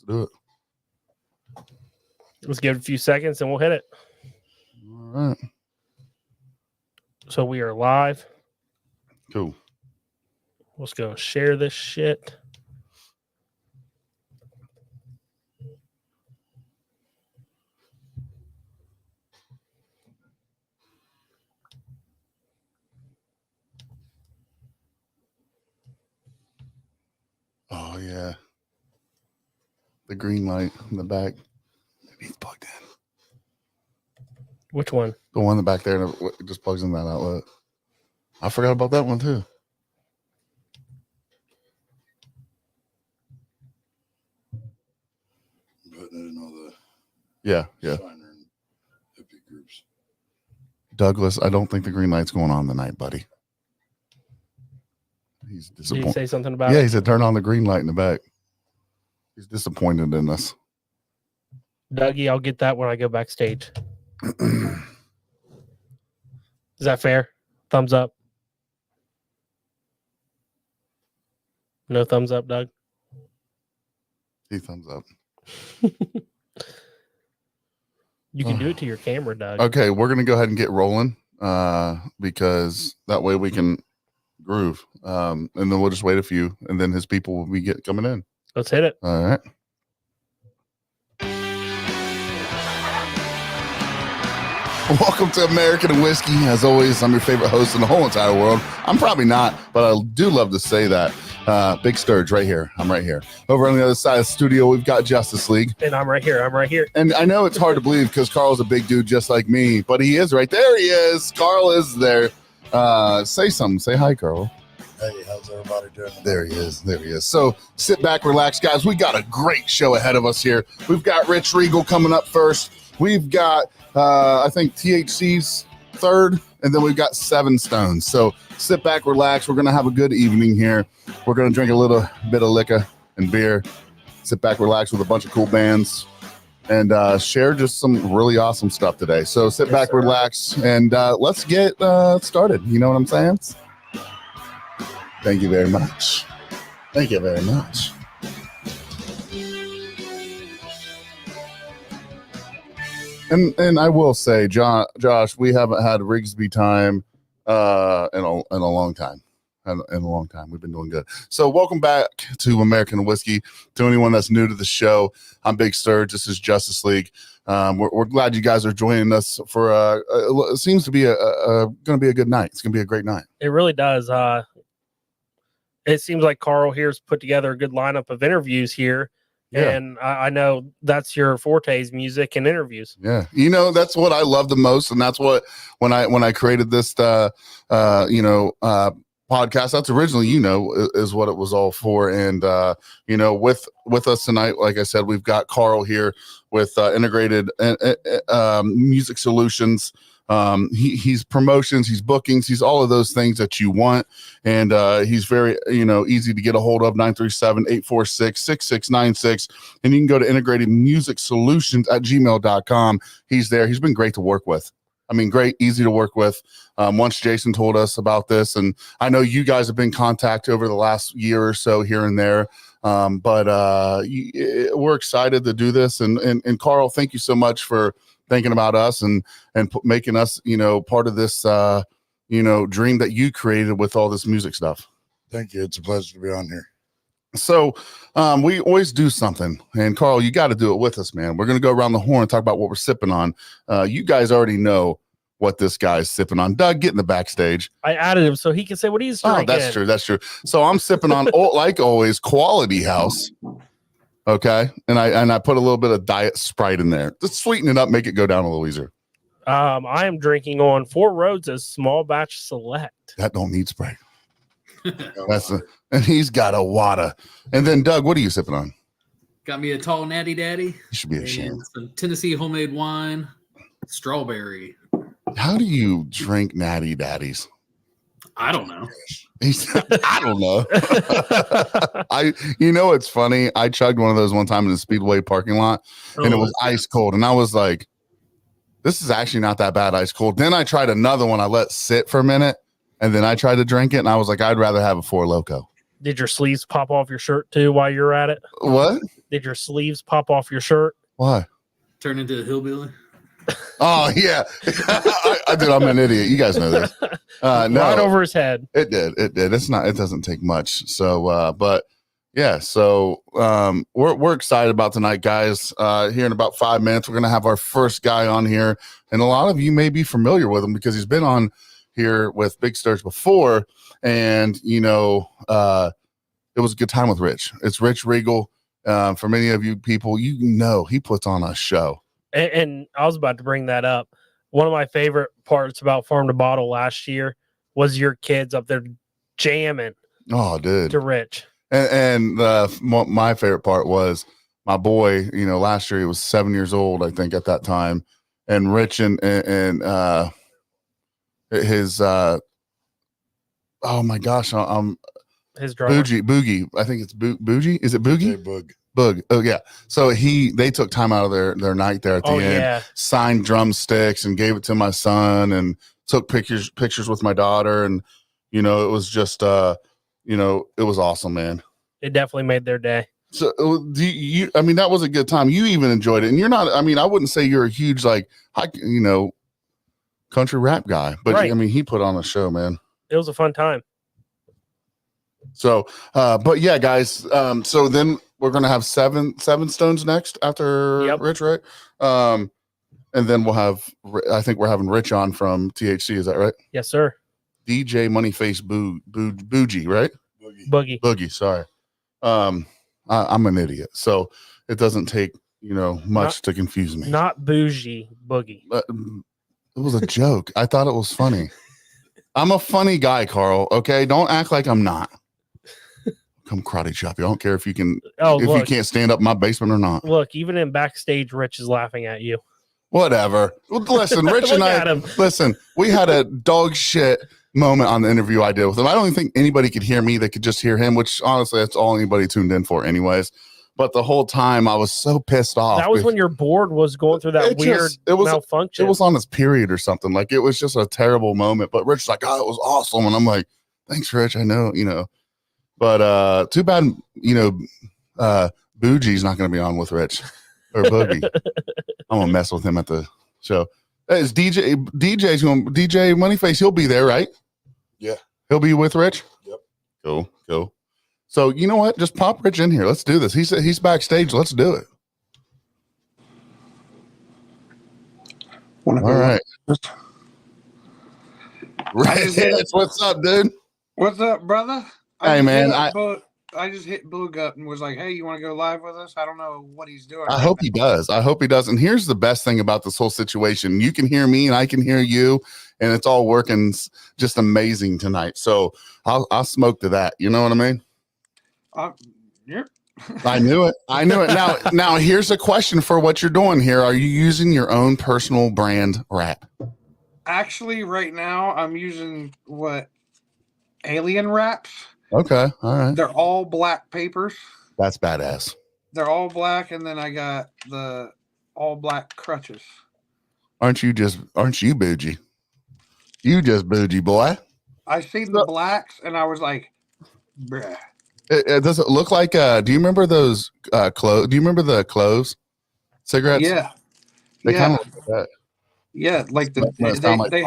do it. Let's give it a few seconds and we'll hit it. All right. So we are live. Cool. Let's go share this shit. Oh, yeah. The green light in the back. Maybe it's plugged in. Which one? The one in the back there, it just plugs in that outlet. I forgot about that one, too. Putting it in all the Yeah. Shiner and hippie groups. Douglas, I don't think the green light's going on tonight, buddy. He's Did you disappointed. say something about Yeah, it? he said turn on the green light in the back. He's disappointed in us. Dougie, I'll get that when I go backstage. Is that fair? Thumbs up. No thumbs up, Doug? He thumbs up. You can do it to your camera, Doug. Okay, we're going to go ahead and get rolling because that way we can groove. And then we'll just wait a few, and then his people will be coming in. Let's hit it. All right. Welcome to American and Whiskey. As always, I'm your favorite host in the whole entire world. I'm probably not, but I do love to say that. Big Sturg right here. I'm right here. Over on the other side of the studio, we've got Justice League. And I'm right here. I'm right here. And I know it's hard to believe because Carl's a big dude just like me, but he is right there. He is. Carl is there. Say something. Say hi, Carl. Hey, how's everybody doing? There he is. There he is. So sit back, relax, guys. We got a great show ahead of us here. We've got Rich Regal coming up first. We've got, I think, THC's third, and then we've got SevenStones. So sit back, relax. We're going to have a good evening here. We're going to drink a little bit of liquor and beer. Sit back, relax with a bunch of cool bands, and share just some really awesome stuff today. So sit back, sir. relax, and let's get started. You know what I'm saying? Thank you very much. Thank you very much. And I will say, Josh, we haven't had Rigsby time in a long time. In a long time. We've been doing good. So welcome back to American Whiskey. To anyone that's new to the show, I'm Big Sturg. This is Justice League. We're glad you guys are joining us for it seems to be going to be a good night. It's going to be a great night. It really does. It seems like Carl here's put together a good lineup of interviews here. Yeah. And I know that's your forte's music and interviews. Yeah. You know, that's what I love the most. And that's what, when I created this, podcast, that's originally, is what it was all for. And, with us tonight, like I said, we've got Carl here with integrated music solutions. He's promotions, he's bookings, he's all of those things that you want. And he's very, easy to get a hold of, 937-846-6696. And you can go to integratedmusicsolutions@gmail.com. He's there. He's been great to work with. I mean, great, easy to work with. Once Jason told us about this, and I know you guys have been in contact over the last year or so here and there. But we're excited to do this. And Carl, thank you so much for thinking about us and making us, part of this, dream that you created with all this music stuff. Thank you. It's a pleasure to be on here. So we always do something, and Carl, you got to do it with us, man. We're going to go around the horn and talk about what we're sipping on. You guys already know what this guy's sipping on. Doug, get in the backstage. I added him so he can say what he's drinking. Oh, that's true. That's true. So I'm sipping on, like always, Quality House. Okay. And I put a little bit of Diet Sprite in there. Just sweeten it up, make it go down a little easier. I am drinking on Four Roses Small Batch Select. That don't need Sprite. And he's got a Wada. And then Doug, what are you sipping on? Got me a tall natty daddy. You should be ashamed. And some Tennessee homemade wine, strawberry. How do you drink natty daddies? I don't know. I don't know. It's funny. I chugged one of those one time in the Speedway parking lot, and it was ice cold. And I was like, this is actually not that bad ice cold. Then I tried another one. I let sit for a minute, and then I tried to drink it, and I was like, I'd rather have a Four Loko. Did your sleeves pop off your shirt too while you were at it? What? Did your sleeves pop off your shirt? Why? Turn into a hillbilly. Oh yeah, I did. I'm an idiot. You guys know this. No, Right over his head. It did. It did. It's not. It doesn't take much. So, but yeah. So, we're excited about tonight, guys. Here in about 5 minutes, we're gonna have our first guy on here, and a lot of you may be familiar with him because he's been on here with Big Sturg before, and it was a good time with Rich. It's Rich Regal. For many of you people, he puts on a show. And I was about to bring that up. One of my favorite parts about Farm to Bottle last year was your kids up there jamming. Oh, dude. To Rich. And my favorite part was my boy. Last year he was 7 years old, I think, at that time. And Rich and his oh my gosh, his drummer. Boogie. I think it's Boogie. Is it Boogie? Boog. Oh yeah. So they took time out of their night there at the end, signed drumsticks and gave it to my son and took pictures with my daughter. And, it was just, it was awesome, man. It definitely made their day. So that was a good time. You even enjoyed it. And you're not, I wouldn't say you're a huge, country rap guy, but right. He put on a show, man. It was a fun time. So, but yeah, guys. So then we're gonna have SevenStones next after Rich, right? And then we'll have. I think we're having Rich on from THC. Is that right? Yes, sir. DJ Moneyface Bougie, right? Boogie. Sorry. I'm an idiot, so it doesn't take much to confuse me. Not bougie, Boogie. It was a joke. I thought it was funny. I'm a funny guy, Carl. Okay, don't act like I'm not. Come karate chop you. I don't care if you can. You can't stand up in my basement or not. Look, even in backstage, Rich is laughing at you. Whatever. Well, listen, Rich and I. Listen, we had a dog shit moment on the interview I did with him. I don't even think anybody could hear me. They could just hear him, which honestly, that's all anybody tuned in for, anyways. But the whole time, I was so pissed off. That was when your board was going through that weird malfunction. It was on his period or something. Like, it was just a terrible moment. But Rich's like, "Oh, it was awesome," and I'm like, "Thanks, Rich. I know, But too bad, Boogie's not going to be on with Rich or Boogie. I'm gonna mess with him at the show. It's DJ Moneyface. He'll be there, right? Yeah, he'll be with Rich. Yep. Cool. So you know what? Just pop Rich in here. Let's do this. He's backstage. Let's do it. All right. Rich, what's up, dude? What's up, brother? Hey, man. I just hit Boog up and was like, "Hey, you want to go live with us?" I don't know what he's doing. I hope he does. And here's the best thing about this whole situation. You can hear me and I can hear you, and it's all working just amazing tonight. So I'll smoke to that. You know what I mean? Yep. I knew it. Now here's a question for what you're doing here. Are you using your own personal brand wrap? Actually, right now I'm using Alien wraps. Okay, all right. They're all black papers. That's badass. They're all black, and then I got the all black crutches. Aren't you bougie? You just bougie, boy. I seen the blacks, and I was like, bruh. Does it look like? Do you remember those clothes? Do you remember the clothes cigarettes? Yeah, they kind of look like that. Yeah, like they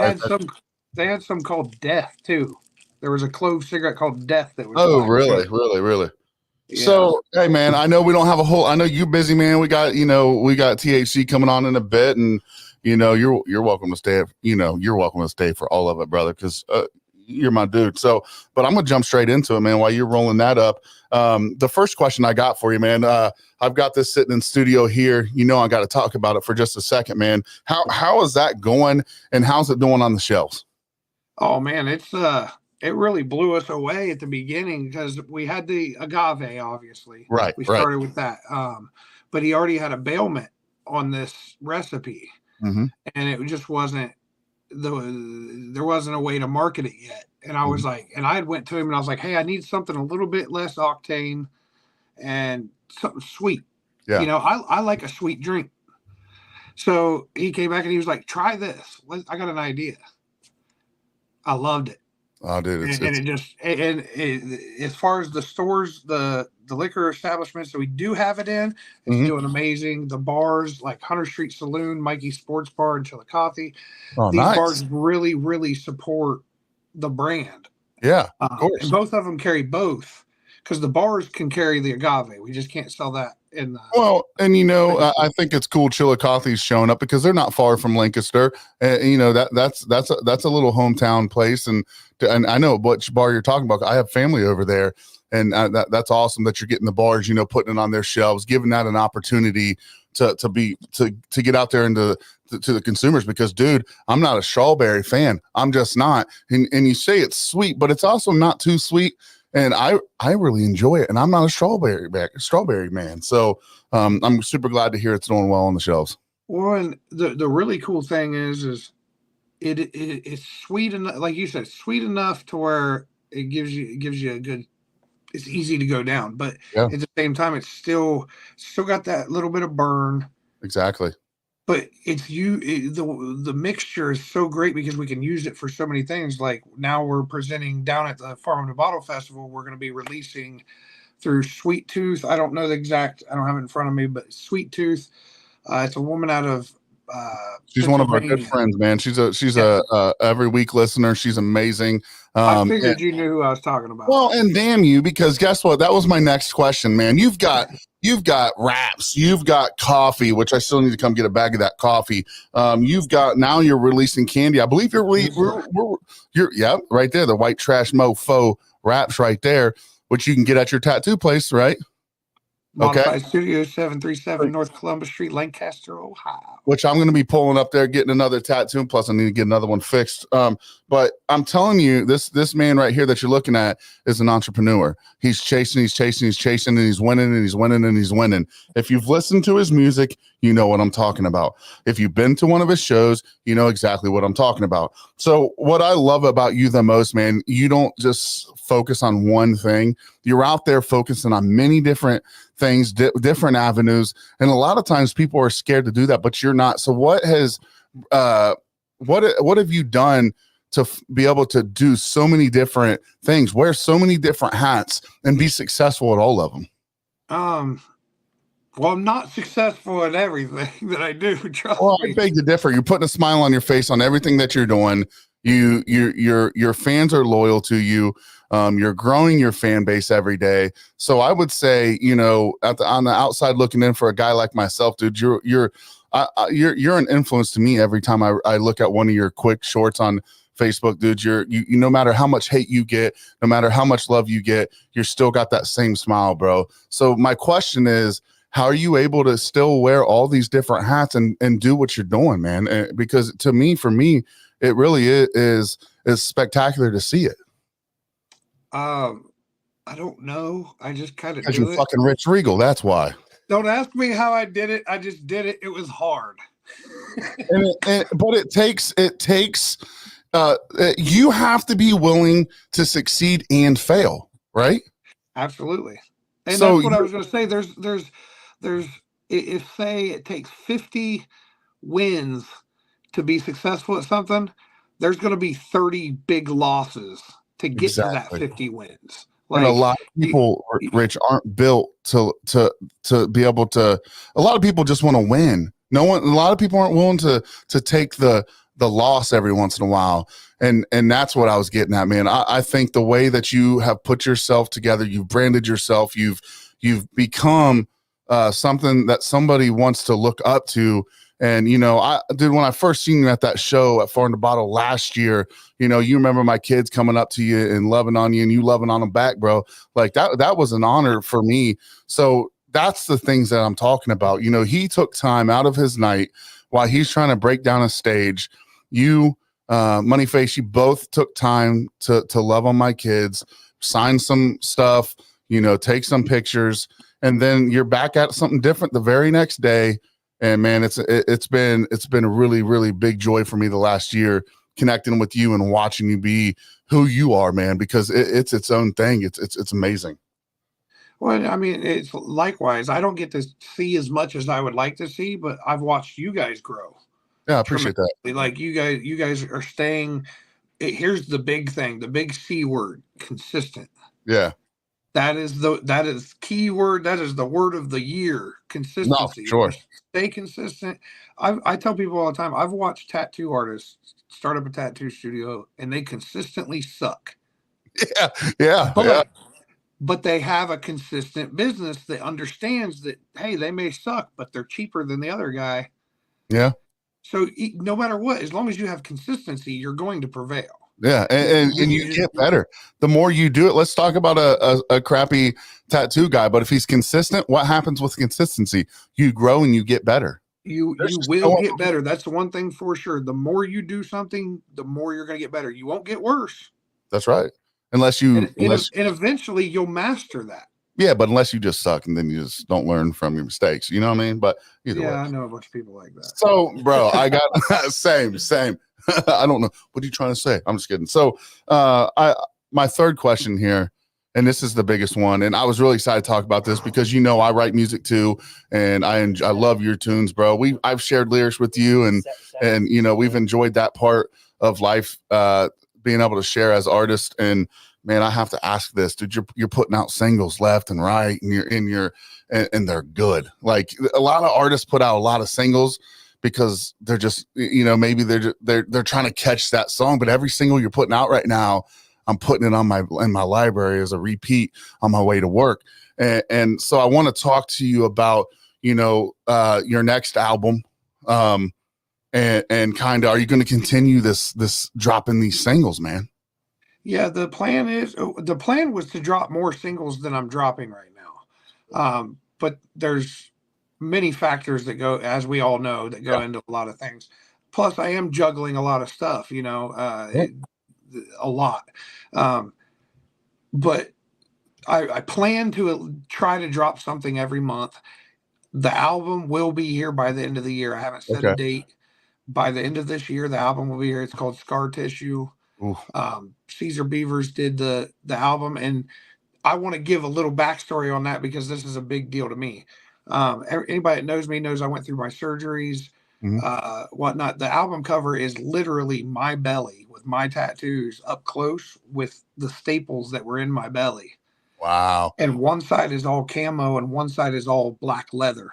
had some called Death too. There was a clove cigarette called Death that was. Oh, really? Yeah. So, hey, man, I know we don't have I know you're busy, man. We got THC coming on in a bit, and you're welcome to stay. You're welcome to stay for all of it, brother, because you're my dude. So, but I'm gonna jump straight into it, man. While you're rolling that up, the first question I got for you, man. I've got this sitting in studio here. I got to talk about it for just a second, man. How is that going, and how's it doing on the shelves? Oh man, it really blew us away at the beginning because we had the agave, obviously. Right. We started with that. But he already had a bailment on this recipe, and it just wasn't there wasn't a way to market it yet. And I was like, and I had went to him and I was like, "Hey, I need something a little bit less octane and something sweet." Yeah. I like a sweet drink. So he came back and he was like, "Try this. I got an idea." I loved it. Oh, dude, and it just as far as the stores, the liquor establishments that we do have it in, it's doing amazing. The bars like Hunter Street Saloon, Mikey's Sports Bar, and Chillicothe, oh, these nice. bars really support the brand. Yeah, of course. And both of them carry both, because the bars can carry the agave. We just can't sell that in the. Well, and I think it's cool Chillicothe's showing up because they're not far from Lancaster. That's a little hometown place, and I know which bar you're talking about. I have family over there, and that's awesome that you're getting the bars, putting it on their shelves, giving that an opportunity to get out there into to the consumers. Because, dude, I'm not a strawberry fan. I'm just not. And you say it's sweet, but it's also not too sweet. And I really enjoy it, and I'm not a strawberry man. So I'm super glad to hear it's doing well on the shelves. Well, and the really cool thing is it's sweet enough, like you said, sweet enough to where it gives you a good. It's easy to go down, but at the same time, it's still got that little bit of burn. Exactly. But the mixture is so great because we can use it for so many things. Like now we're presenting down at the Farm to Bottle Festival. We're going to be releasing through Sweet Tooth. I don't know the exact. I don't have it in front of me, but Sweet Tooth. It's a woman out of. She's one of our good friends, man. She's a every week listener. She's amazing. I figured you knew who I was talking about. Well, and damn you, because guess what? That was my next question, man. You've got wraps, you've got coffee, which I still need to come get a bag of that coffee. Now you're releasing candy. I believe you're right there. The white trash mofo wraps right there, which you can get at your tattoo place, right? Modified Studio, 737 North Columbus Street, Lancaster, Ohio. Which I'm going to be pulling up there, getting another tattoo. Plus, I need to get another one fixed. But I'm telling you, this man right here that you're looking at is an entrepreneur. He's chasing, and he's winning, and he's winning, and he's winning. If you've listened to his music, you know what I'm talking about. If you've been to one of his shows, you know exactly what I'm talking about. So what I love about you the most, man, you don't just focus on one thing. You're out there focusing on many different things, different avenues. And a lot of times people are scared to do that, but you're not. So what have you done to be able to do so many different things, wear so many different hats, and be successful at all of them? Well, I'm not successful at everything that I do. Trust me. I beg to differ. You're putting a smile on your face on everything that you're doing. Your fans are loyal to you. You're growing your fan base every day. So I would say, on the outside looking in, for a guy like myself, dude, you're an influence to me every time I look at one of your quick shorts on Facebook, dude. You no matter how much hate you get, no matter how much love you get, you're still got that same smile, bro. So my question is, how are you able to still wear all these different hats and do what you're doing, man? Because for me, it really is spectacular to see it. I don't know. I just kind of do it. Because you're fucking Rich Regal, that's why. Don't ask me how I did it. I just did it. It was hard. But it takes you have to be willing to succeed and fail, right? Absolutely. And so that's what I was going to say. If say it takes 50 wins to be successful at something, there's going to be 30 big losses to get to that 50 wins. Like, and a lot of people, Rich, aren't built to be able to. A lot of people just want to win. A lot of people aren't willing to take the loss every once in a while, and that's what I was getting at, man. I think the way that you have put yourself together, you've branded yourself, you've become something that somebody wants to look up to. And, when I first seen you at that show at Farm to Bottle last year, you remember my kids coming up to you and loving on you and you loving on them back, bro. Like that was an honor for me. So that's the things that I'm talking about. He took time out of his night while he's trying to break down a stage. You, Moneyface, you both took time to love on my kids, sign some stuff, take some pictures, and then you're back at something different the very next day. And man, it's been a really, really big joy for me the last year, connecting with you and watching you be who you are, man, because it's its own thing. It's amazing. Well, I mean, it's likewise. I don't get to see as much as I would like to see, but I've watched you guys grow. Yeah, I appreciate that. Like you guys are staying here's the big thing, the big C word, consistent. Yeah. That is keyword. That is the word of the year. Consistency. No, sure. Stay consistent. I tell people all the time, I've watched tattoo artists start up a tattoo studio and they consistently suck. Yeah. But they have a consistent business that understands that, hey, they may suck, but they're cheaper than the other guy. Yeah. So no matter what, as long as you have consistency, you're going to prevail. Yeah, and you get better the more you do it. Let's talk about a crappy tattoo guy, but if he's consistent, what happens with consistency? You grow and you get better. You will get better. That's the one thing for sure. The more you do something, the more you're going to get better. You won't get worse. That's right. Unless you and eventually you'll master that. Yeah, but unless you just suck and then you just don't learn from your mistakes, you know what I mean? But either way. I know a bunch of people like that. So, bro, I got same. I don't know. What are you trying to say? I'm just kidding. So, my third question here, and this is the biggest one, and I was really excited to talk about this because I write music too, and I love your tunes, bro. I've shared lyrics with you, and we've enjoyed that part of life, being able to share as artists. And man, I have to ask this, dude. You're putting out singles left and right, and and they're good. Like a lot of artists put out a lot of singles because they're just, maybe they're trying to catch that song. But every single you're putting out right now, I'm putting it in my library as a repeat on my way to work. And so I want to talk to you about, your next album. And kind of, are you going to continue this dropping these singles, man? Yeah, the plan was to drop more singles than I'm dropping right now. But there's many factors that go, as we all know, that go into a lot of things. Plus, I am juggling a lot of stuff, a lot. But I plan to try to drop something every month. The album will be here by the end of the year. I haven't set a date. By the end of this year, the album will be here. It's called Scar Tissue. Caesar Beavers did the album, and I want to give a little backstory on that because this is a big deal to me. Anybody that knows me knows I went through my surgeries, whatnot. The album cover is literally my belly with my tattoos up close with the staples that were in my belly. Wow. And one side is all camo and one side is all black leather.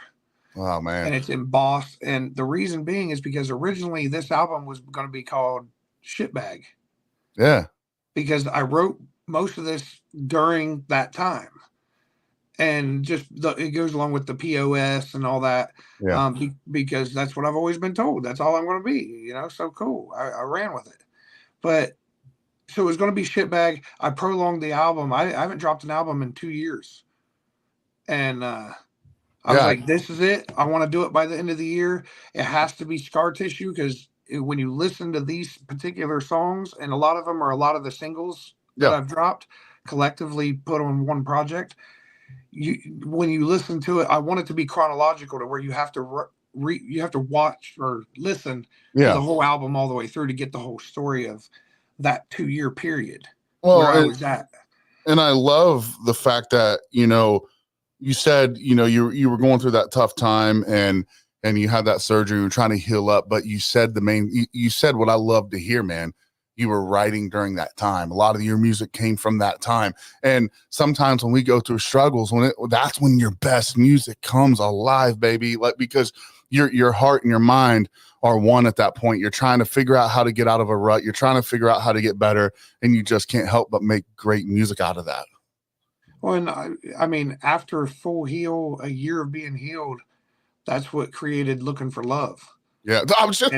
Oh, man. And it's embossed. And the reason being is because originally this album was going to be called Shitbag. Yeah. Because I wrote most of this during that time. And just it goes along with the POS and all that. Yeah. Because that's what I've always been told. That's all I'm going to be, so cool. I ran with it. But so it was going to be Shitbag. I prolonged the album. I haven't dropped an album in 2 years. And I was like, this is it. I want to do it by the end of the year. It has to be Scar Tissue because when you listen to these particular songs, and a lot of them are a lot of the singles that I've dropped collectively put on one project. When you listen to it, I want it to be chronological to where you have to you have to watch or listen to the whole album all the way through to get the whole story of that 2 year period where I was at. And I love the fact that, you said, you were going through that tough time and you had that surgery, you were trying to heal up, but you said you said what I love to hear, man. You were writing during that time. A lot of your music came from that time. And sometimes when we go through struggles, that's when your best music comes alive, baby. Like, because your heart and your mind are one at that point. You're trying to figure out how to get out of a rut. You're trying to figure out how to get better, and you just can't help but make great music out of that. Well, and I mean, after full heal, a year of being healed, that's what created Looking for Love. Yeah, I was just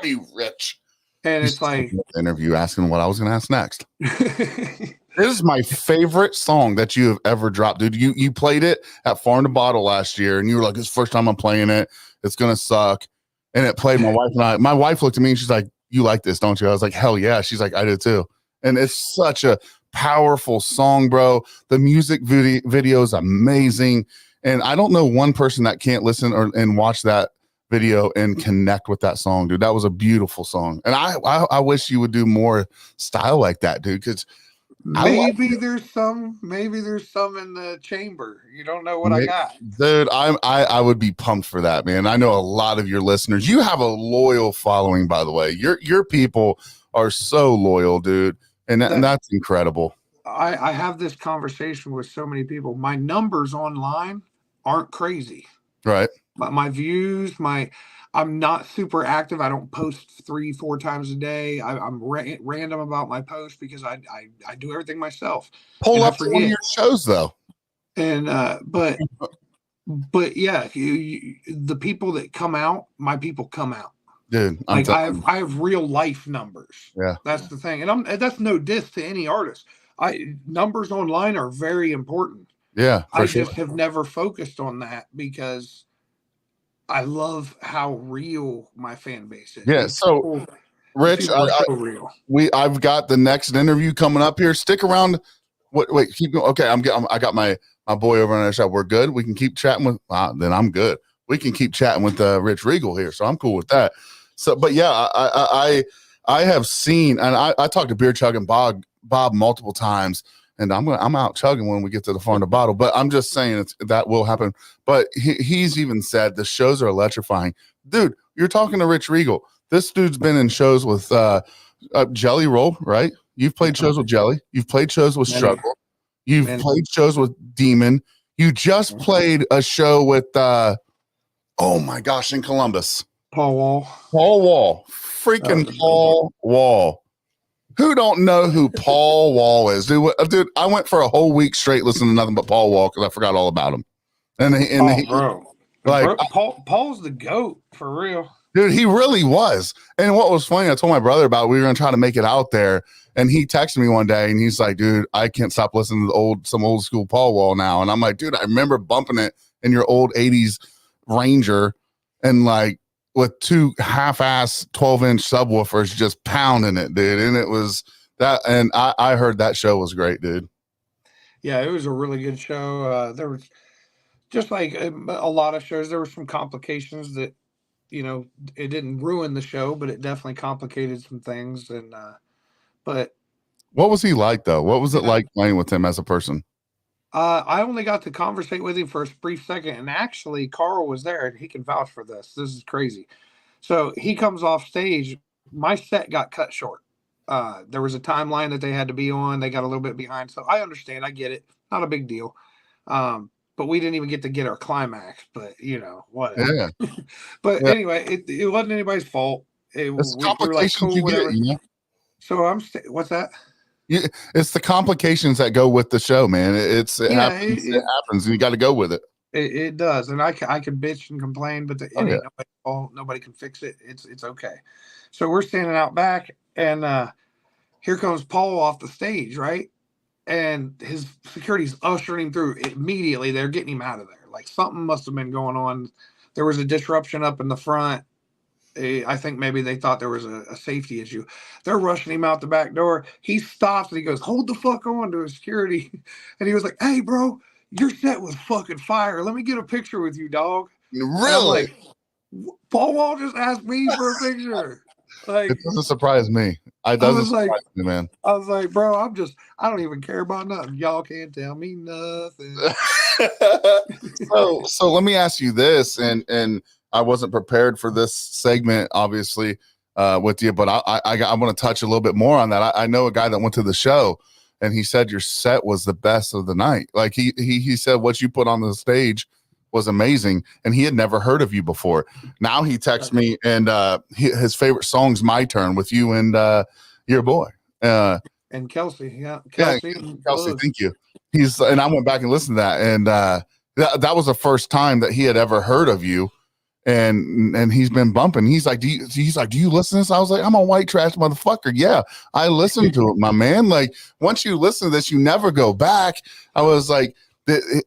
be rich. And it's like interview asking what I was going to ask next. This is my favorite song that you have ever dropped, dude. You played it at Farm to Bottle last year, and you were like, "It's the first time I'm playing it. It's gonna suck." And it played. My wife looked at me and she's like, "You like this, don't you?" I was like, "Hell yeah!" She's like, "I did too." And it's such a powerful song, bro. The music video is amazing, and I don't know one person that can't listen and watch that video and connect with that song, dude. That was a beautiful song, and I wish you would do more style like that, dude. Because maybe there's some in the chamber. You don't know what I got, dude. I would be pumped for that, man. I know a lot of your listeners. You have a loyal following, by the way. Your people are so loyal, dude. And that's incredible. I have this conversation with so many people. My numbers online aren't crazy. Right. My views, I'm not super active. I don't post 3-4 times a day. I'm random about my posts because I do everything myself. Pull up to one of your shows though. And but yeah, the people that come out, my people come out. Dude, like I have real life numbers. Yeah, that's the thing, and that's no diss to any artist. Numbers online are very important. Yeah, I just have never focused on that because I love how real my fan base is. Yeah, so Rich, I've got the next interview coming up here. Stick around. Wait, keep going. Okay, I got my boy over on our side. We're good. We can keep chatting with. Then I'm good. We can keep chatting with Rich Regal here, so I'm cool with that. So, but yeah, I have seen, and I talked to Beer Chugging Bob multiple times, and I'm out chugging when we get to the Farm to Bottle. But I'm just saying that will happen. But he's even said the shows are electrifying, dude. You're talking to Rich Regal. This dude's been in shows with Jelly Roll, right? You've played shows with Jelly. You've played shows with Struggle. You've played shows with Demon. You just played a show with oh my gosh, in Columbus. Paul Wall. Freaking Paul Wall. Who don't know who Paul Wall is? Dude, I went for a whole week straight listening to nothing but Paul Wall because I forgot all about him. Paul's the GOAT for real. Dude, he really was. And what was funny, I told my brother about, we were going to try to make it out there. And he texted me one day and he's like, dude, I can't stop listening to some old school Paul Wall now. And I'm like, dude, I remember bumping it in your old 80s Ranger and like with two half-ass 12-inch subwoofers just pounding it, dude. And it was that. And I heard that show was great, dude. Yeah, it was a really good show. There was just like a lot of shows. There were some complications that, it didn't ruin the show, but it definitely complicated some things. And, but what was he like though? What was it like playing with him as a person? I only got to conversate with him for a brief second, and actually Carl was there and he can vouch for this. This is crazy. So he comes off stage. My set got cut short. There was a timeline that they had to be on. They got a little bit behind. So I understand. I get it. Not a big deal. But we didn't even get our climax, but whatever. Yeah. But anyway, it wasn't anybody's fault. It's complications you get, So what's that? Yeah, it's the complications that go with the show, man. It happens. It happens, and you got to go with it. It does, and I can bitch and complain, but it ain't nobody's fault. Nobody can fix it. It's okay. So we're standing out back, and here comes Paul off the stage, right? And his security's ushering him through immediately. They're getting him out of there. Like something must have been going on. There was a disruption up in the front. I think maybe they thought there was a safety issue. They're rushing him out the back door. He stops and he goes, "Hold the fuck on" to his security. And he was like, "Hey, bro, your set was fucking fire. Let me get a picture with you, dog." Really? Like, Paul Wall just asked me for a picture. Like, it doesn't surprise me. It doesn't surprise me, man. I was like, bro, I don't even care about nothing. Y'all can't tell me nothing. So let me ask you this, and I wasn't prepared for this segment, obviously, with you, but I want to touch a little bit more on that. I know a guy that went to the show, and he said your set was the best of the night. Like he said what you put on the stage was amazing, and he had never heard of you before. Now he texts me, and his favorite song's "My Turn" with you and your boy. And Kelsey, Kelsey, thank you. And I went back and listened to that, and that was the first time that he had ever heard of you. And he's been bumping. He's like, do you listen to this? I was like, I'm a white trash motherfucker. Yeah, I listened to it, my man. Like, once you listen to this, you never go back. I was like,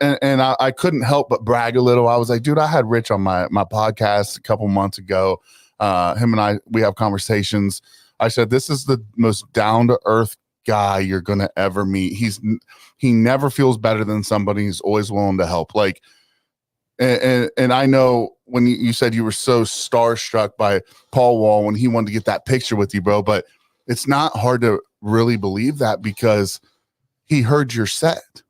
and I couldn't help but brag a little. I was like, dude, I had Rich on my podcast a couple months ago. Him and we have conversations. I said, this is the most down to earth guy you're gonna ever meet. He never feels better than somebody. He's always willing to help. Like, and I know when you said you were so starstruck by Paul Wall when he wanted to get that picture with you, bro, but it's not hard to really believe that because he heard your set.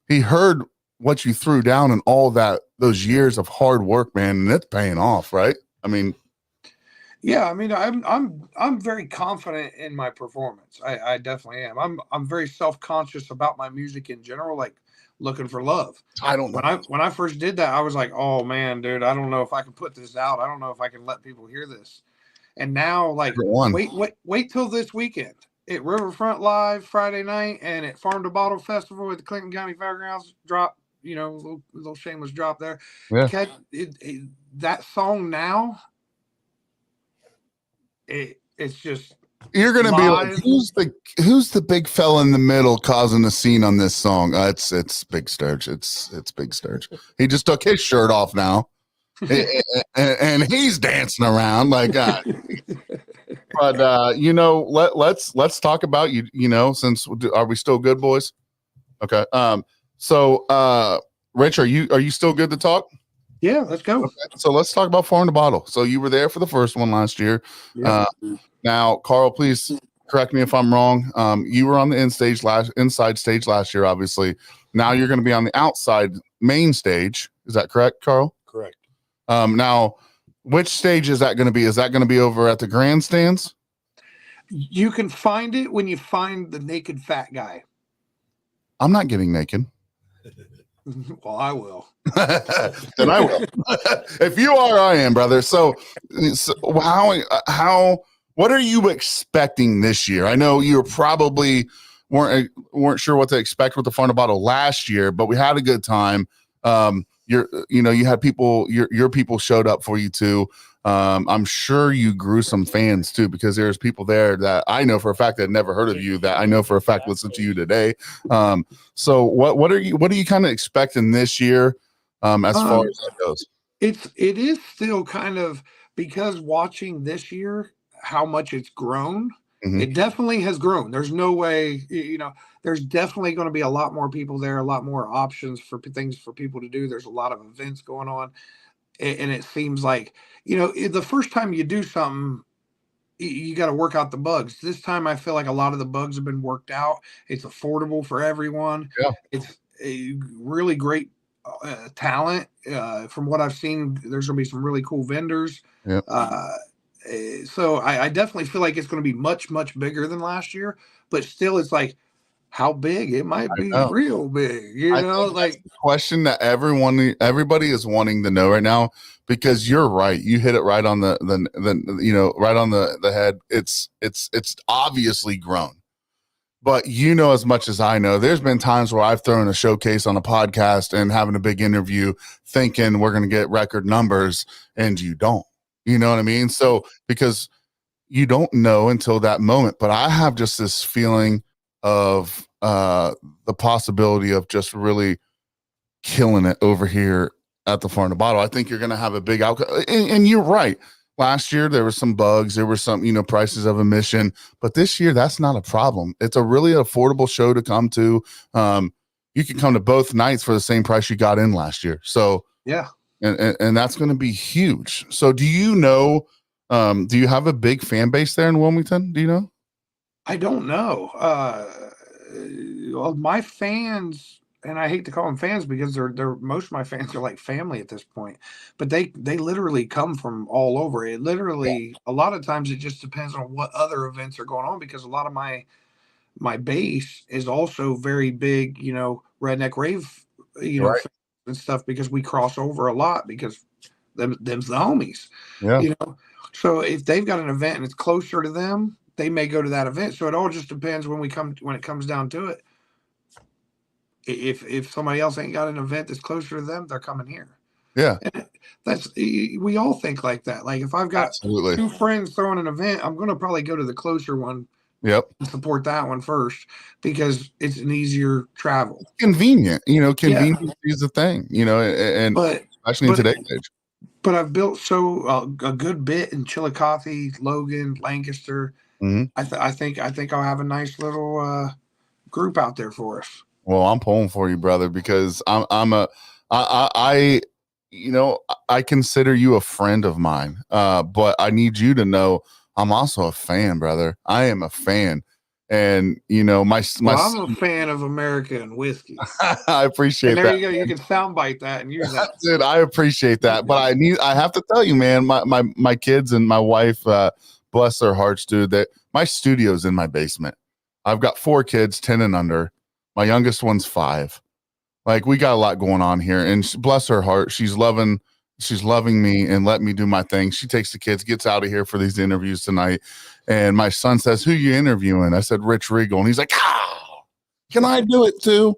He heard what you threw down and all those years of hard work, man, and it's paying off, right? I mean, Yeah, I mean, I'm very confident in my performance. I definitely am. I'm very self-conscious about my music in general, like looking for love. I don't know. When I first did that, I was like, oh man, dude, I don't know if I can put this out. I don't know if I can let people hear this. And now, like, One. wait till this weekend at Riverfront Live Friday night and at Farm to Bottle Festival at the Clinton County Fairgrounds. Drop, little shameless drop there. Yeah. Catch that song now. It's just You're gonna be like, live. who's the big fella in the middle causing a scene on this song? It's Big Sturge. It's Big Sturge. He just took his shirt off now, and he's dancing around like God. But let's talk about you. Since are we still good, boys? Okay. So Rich, are you still good to talk? Yeah, let's go. Okay, so let's talk about Farm to Bottle. So you were there for the first one last year. Yeah. Now, Carl, please correct me if I'm wrong. You were on the inside stage last year, obviously. Now you're going to be on the outside main stage. Is that correct, Carl? Correct. Now, which stage is that going to be? Is that going to be over at the grandstands? You can find it when you find the naked fat guy. I'm not getting naked. Well, I will. Then I will. If you are, I am, brother. So what are you expecting this year? I know you probably weren't sure what to expect with the Farm to Bottle last year, but we had a good time. You had people, your people showed up for you too. I'm sure you grew some fans too, because there's people there that I know for a fact that never heard of you, that I know for a fact listen to you today. So what are you kind of expecting this year as far as that goes? It is still kind of, because watching this year how much it's grown. Mhm. It definitely has grown. There's no way, there's definitely going to be a lot more people there, a lot more options for things for people to do. There's a lot of events going on. And it seems like, the first time you do something, you got to work out the bugs. This time, I feel like a lot of the bugs have been worked out. It's affordable for everyone. Yeah. It's a really great talent. From what I've seen, there's going to be some really cool vendors. Yeah. So I definitely feel like it's going to be much, much bigger than last year, but still it's like, how big? It might be real big, like the question that everybody is wanting to know right now, because you're right. You hit it right on the right on the head. It's obviously grown, but as much as I know, there's been times where I've thrown a showcase on a podcast and having a big interview thinking we're going to get record numbers, and you don't. You know what I mean? So, because you don't know until that moment, but I have just this feeling of the possibility of just really killing it over here at the Farm to Bottle. I think you're going to have a big outcome. And you're right. Last year, there were some bugs. There were some, prices of admission. But this year, that's not a problem. It's a really affordable show to come to. You can come to both nights for the same price you got in last year. So, yeah. And that's going to be huge. So do you know, do you have a big fan base there in Wilmington? Do you know? I don't know. Well, my fans, and I hate to call them fans because they're most of my fans are like family at this point, but they literally come from all over. It literally, a lot of times it just depends on what other events are going on, because a lot of my base is also very big, redneck rave, Right. and stuff, because we cross over a lot, because them's the homies. Yeah. So if they've got an event and it's closer to them, they may go to that event. So it all just depends when it comes down to it. If somebody else ain't got an event that's closer to them, they're coming here. Yeah. And we all think like that. Like if I've got Absolutely. two friends throwing an event, I'm going to probably go to the closer one. Yep. And support that one first, because it's an easier travel. Convenient, convenience is the thing, and especially in today's age. But I've built a good bit in Chillicothe, Logan, Lancaster. Mm-hmm. I think I'll have a nice little group out there for us. Well, I'm pulling for you, brother, because I consider you a friend of mine. But I need you to know I'm also a fan, brother. I am a fan. And you know, my I'm a fan of American whiskey. I appreciate and there that. you go. You can soundbite that and use that. Dude, I appreciate that. But I have to tell you, man, my kids and my wife, bless their hearts, dude, that my studio's in my basement. I've got 4 kids, 10 and under. My youngest one's 5. Like, we got a lot going on here, and bless her heart, she's loving me and letting me do my thing. She takes the kids, gets out of here for these interviews tonight. And my son says, "Who you interviewing?" I said, "Rich Regal." And he's like, "Can I do it too?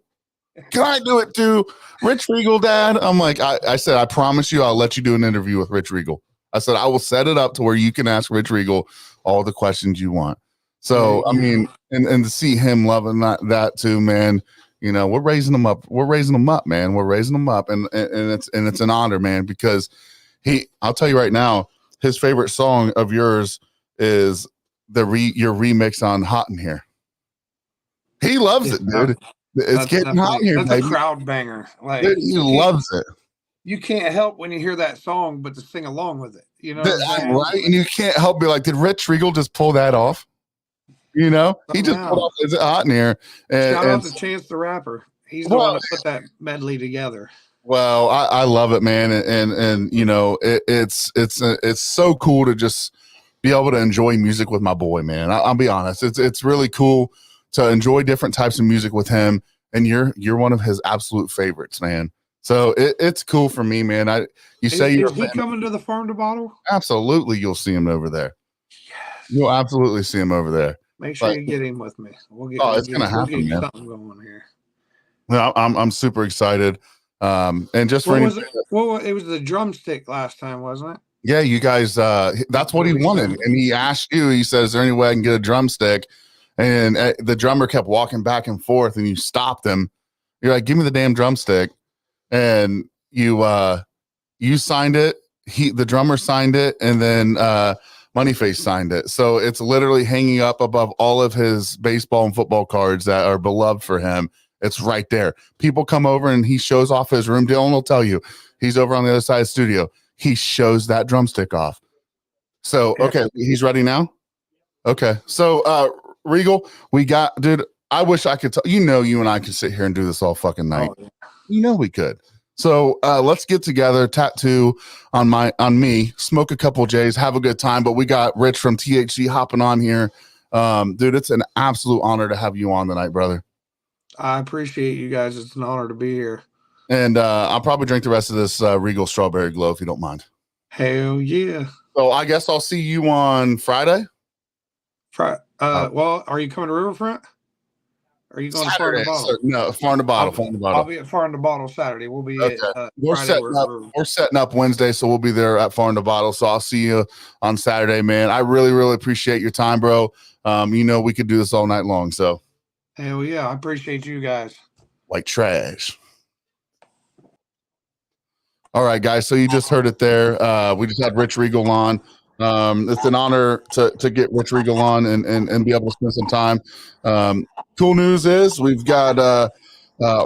Can I do it too? Rich Regal, Dad?" I'm like, I said, "I promise you, I'll let you do an interview with Rich Regal." I said, "I will set it up to where you can ask Rich Regal all the questions you want." So, I mean, and to see him loving that too, man. You know, we're raising them up. We're raising them up, man. We're raising them up, and it's an honor, man, because I'll tell you right now, his favorite song of yours is your remix on "Hot in Here." He loves it, dude. It's getting hot in here, that's baby. a crowd banger. Like, dude, he loves it. You can't help when you hear that song but to sing along with it. You know what I'm saying? Right? And you can't help be like, did Rich Regal just pull that off? You know, he just pulled off "Is It Hot in Here?" Shout out to Chance the Rapper. He's the one that put that medley together. Well, I love it, man, and you know, it's so cool to just be able to enjoy music with my boy, man. I'll be honest, it's really cool to enjoy different types of music with him, and you're one of his absolute favorites, man. So it's cool for me, man. Is he coming to the Farm to Bottle? Absolutely, you'll see him over there. Yes. You'll absolutely see him over there. Make sure you get him with me. It's gonna happen, man. Something going here. No, I'm super excited. And just for it was the drumstick last time, wasn't it? Yeah, you guys. That's what he wanted, and he asked you. He says, "Is there any way I can get a drumstick?" And the drummer kept walking back and forth, and you stopped him. You're like, "Give me the damn drumstick," and you signed it. The drummer signed it, and then Moneyface signed it. So it's literally hanging up above all of his baseball and football cards that are beloved for him. It's right there. People come over and he shows off his room. Dylan will tell you he's over on the other side of the studio. He shows that drumstick off. So, okay, he's ready now. Okay. So, Regal, we got, dude, I wish I could tell you and I could sit here and do this all fucking night. Oh, yeah. You know, we could. So let's get together, tattoo on me, smoke a couple J's, have a good time. But we got Rich from THC hopping on here. Dude, it's an absolute honor to have you on tonight, brother. I appreciate you guys. It's an honor to be here. And I'll probably drink the rest of this Regal Strawberry Glow if you don't mind. Hell yeah. So I guess I'll see you on Friday. Well, are you coming to Riverfront? Are you going Saturday, to Farm to Bottle? No, Farm to Bottle. I'll be at Farm to Bottle Saturday. We'll be at we're setting up Wednesday, so we'll be there at Farm to Bottle. So I'll see you on Saturday, man. I really, really appreciate your time, bro. We could do this all night long. So hell yeah, I appreciate you guys. Like trash. All right, guys. So you just heard it there. We just had Rich Regal on. It's an honor to get Rich Regal on and be able to spend some time. Cool news is we've got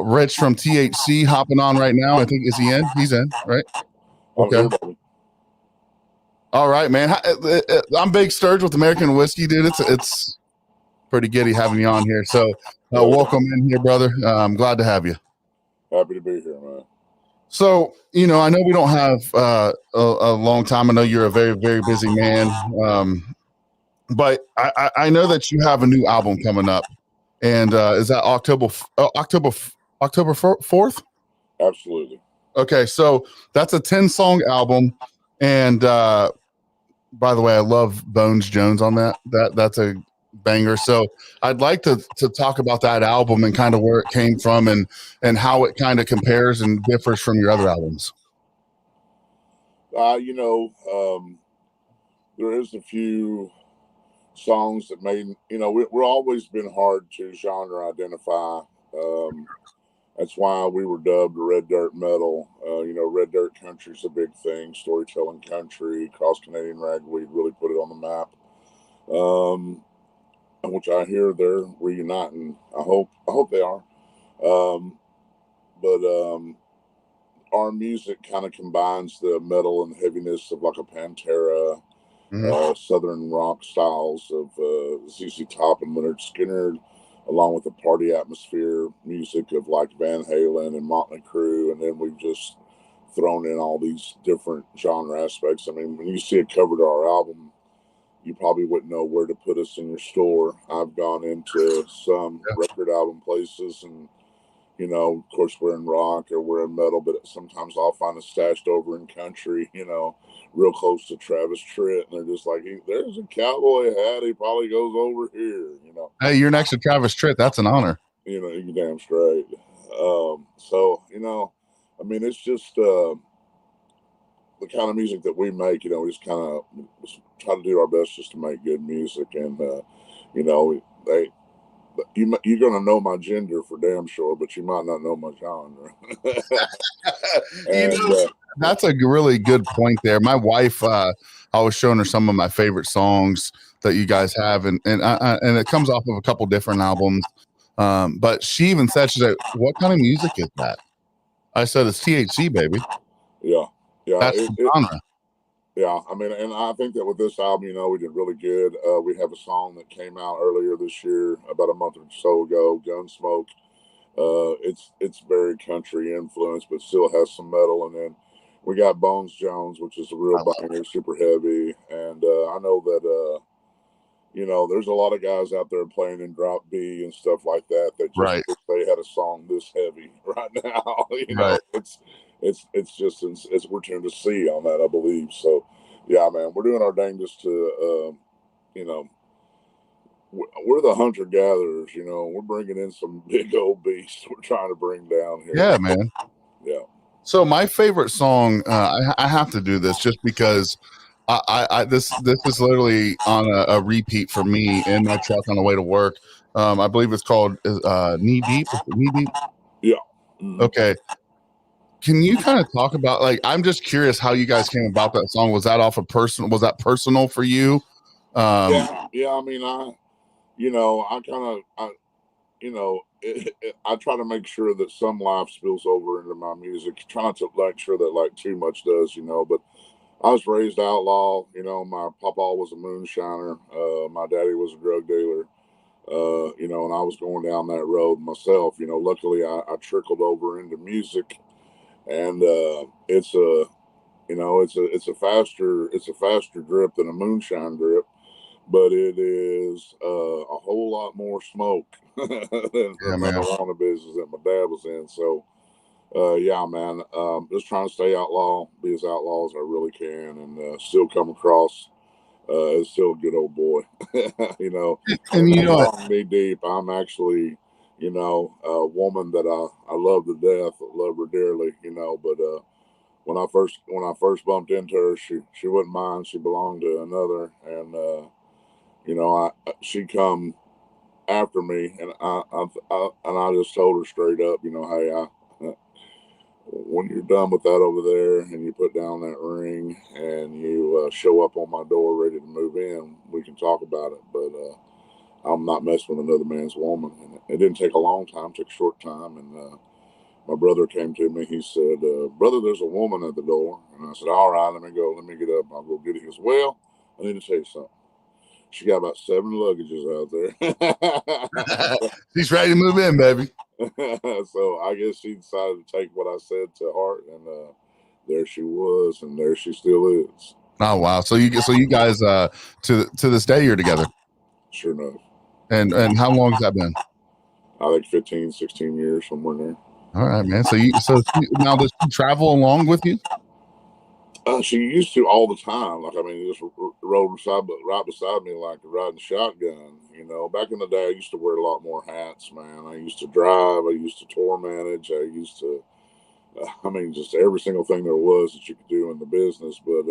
Rich from THC hopping on right now. I think, is he in? He's in, right? Okay. All right, man. I'm Big Sturg with American Whiskey, dude. It's pretty giddy having you on here. So welcome in here, brother. I'm glad to have you. Happy to be here, man. So, I know we don't have a long time. I know you're a very, very busy man. But I know that you have a new album coming up. And is that October 4th? Absolutely. Okay, so that's a 10-song album. And by the way, I love Bones Jones on that. That's a banger. So I'd like to talk about that album and kind of where it came from and how it kind of compares and differs from your other albums. There is a few songs that made, we're always been hard to genre identify. That's why we were dubbed Red Dirt Metal. Red Dirt Country is a big thing. Storytelling country, Cross Canadian Ragweed really put it on the map. Which I hear they're reuniting. I hope they are. But our music kind of combines the metal and heaviness of like a Pantera Southern rock styles of ZZ Top and Leonard Skinner, along with the party atmosphere music of like Van Halen and Motley Crue. And then we've just thrown in all these different genre aspects. I mean, when you see a cover to our album, you probably wouldn't know where to put us in your store. I've gone into some record album places, and you know, of course, we're in rock or we're in metal, but sometimes I'll find us stashed over in country, you know, real close to Travis Tritt, and they're just like, there's a cowboy hat. He probably goes over here, you know. Hey, you're next to Travis Tritt. That's an honor. You know, you're damn straight. So, you know, I mean, it's just the kind of music that we make. You know, we just kind of try to do our best just to make good music, and you know, you're gonna know my gender for damn sure, but you might not know my genre. And, you know, that's a really good point there. My wife, I was showing her some of my favorite songs that you guys have, and it comes off of a couple different albums. But she even said, she said, "What kind of music is that?" I said, "It's THC, baby." Yeah, That's the genre. Yeah, I mean, and I think that with this album, you know, we did really good. We have a song that came out earlier this year, about a month or so ago, Gunsmoke. It's very country influenced, but still has some metal. And then we got Bones Jones, which is a real banger, super heavy. And I know that, you know, there's a lot of guys out there playing in drop B and stuff like that just wish they had a song this heavy right now. You know, it's just we're tuned to C on that, I believe. So yeah, man, we're doing our dangest to you know, we're the hunter gatherers, you know, we're bringing in some big old beasts we're trying to bring down here. Yeah, man. Yeah. So my favorite song, I have to do this just because this is literally on a repeat for me in my truck on the way to work. I believe it's called Knee Deep. Knee Deep. Yeah. Mm-hmm. Okay. Can you kind of talk about, like, I'm just curious how you guys came about that song. Was that was that personal for you? Yeah. I mean, you know, I try to make sure that some life spills over into my music. Try not to make sure that like too much does, you know, but I was raised outlaw. You know, my papa was a moonshiner. My daddy was a drug dealer. You know, and I was going down that road myself. You know, luckily I trickled over into music, and it's a, you know, it's a faster drip than a moonshine drip, but it is a whole lot more smoke than the marijuana business that my dad was in. So. Yeah, man. Just trying to stay outlaw, be as outlaw as I really can, and still come across as still a good old boy. You know, and you know, Knee Deep, I'm actually, you know, a woman that I love to death, I love her dearly. You know, but when I first bumped into her, she wouldn't mind. She belonged to another, and you know, she come after me, and I just told her straight up, you know, hey, when you're done with that over there and you put down that ring and you show up on my door ready to move in, we can talk about it. But I'm not messing with another man's woman. And it didn't take a long time, it took a short time. And my brother came to me. He said, brother, there's a woman at the door. And I said, all right, let me get up. I'll go get it. He goes, well, I need to tell you something. She got about 7 luggages out there. She's ready to move in, baby. So I guess she decided to take what I said to heart, and there she was, and there she still is. Oh wow! So you guys to this day you're together? Sure enough. And how long has that been? I think 15, 16 years, somewhere there. All right, man. So now does she travel along with you? She used to all the time. Like, I mean, just rode right beside me like riding shotgun. You know, back in the day, I used to wear a lot more hats, man. I used to drive. I used to tour manage. I used to, I mean, just every single thing there was that you could do in the business. But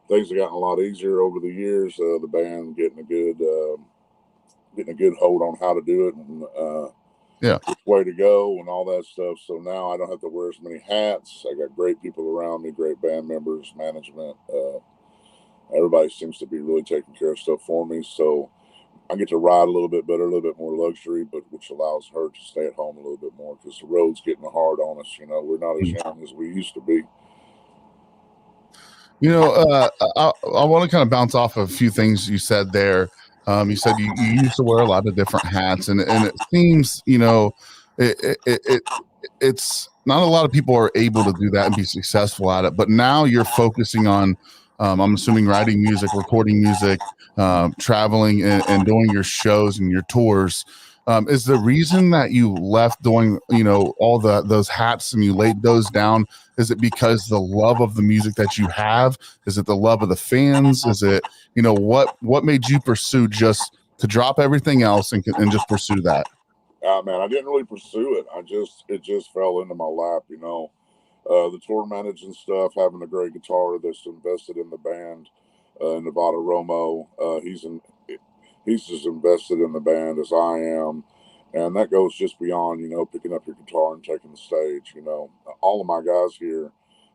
things have gotten a lot easier over the years. The band getting a good hold on how to do it, and way to go and all that stuff. So now I don't have to wear as many hats. I got great people around me, great band members, management. Everybody seems to be really taking care of stuff for me. So I get to ride a little bit better, a little bit more luxury, but which allows her to stay at home a little bit more because the road's getting hard on us. You know, we're not as young as we used to be. You know, I want to kind of bounce off of a few things you said there. You said you used to wear a lot of different hats, and it seems, you know, it's not a lot of people are able to do that and be successful at it. But now you're focusing on, I'm assuming, writing music, recording music, traveling, and doing your shows and your tours. Is the reason that you left doing, you know, all those hats and you laid those down? Is it because the love of the music that you have? Is it the love of the fans? Is it, you know, what made you pursue just to drop everything else and just pursue that? Man, I didn't really pursue it. It just fell into my lap, you know. The tour managing stuff, having a great guitar that's invested in the band, Nevada Romo. He's as invested in the band as I am. And that goes just beyond, you know, picking up your guitar and taking the stage. You know, all of my guys here,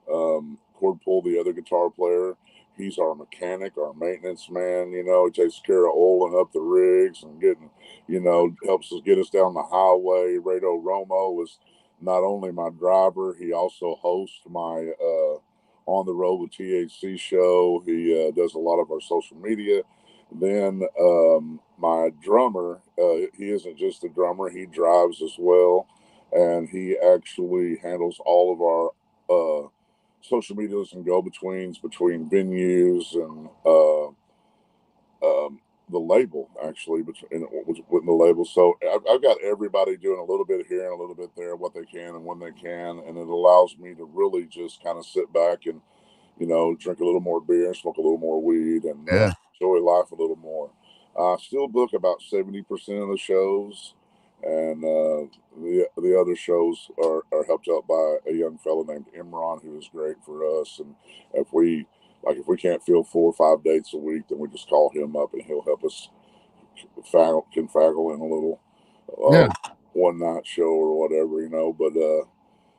Cord Pull, the other guitar player, he's our mechanic, our maintenance man. You know, he takes care of oiling up the rigs and getting, you know, helps us get us down the highway. Rado Romo is not only my driver, he also hosts my On the Road with THC show. He does a lot of our social media. Then my drummer, he isn't just a drummer, he drives as well. And he actually handles all of our social medias and go-betweens between venues and the label, actually, with the label. So I've got everybody doing a little bit here and a little bit there, what they can and when they can. And it allows me to really just kind of sit back and, you know, drink a little more beer, smoke a little more weed, and enjoy life a little more. I still book about 70% of the shows, and the other shows are helped out by a young fellow named Imran, who is great for us. And if we can't fill 4 or 5 dates a week, then we just call him up and he'll help us confaggle in a little one night show or whatever, you know. But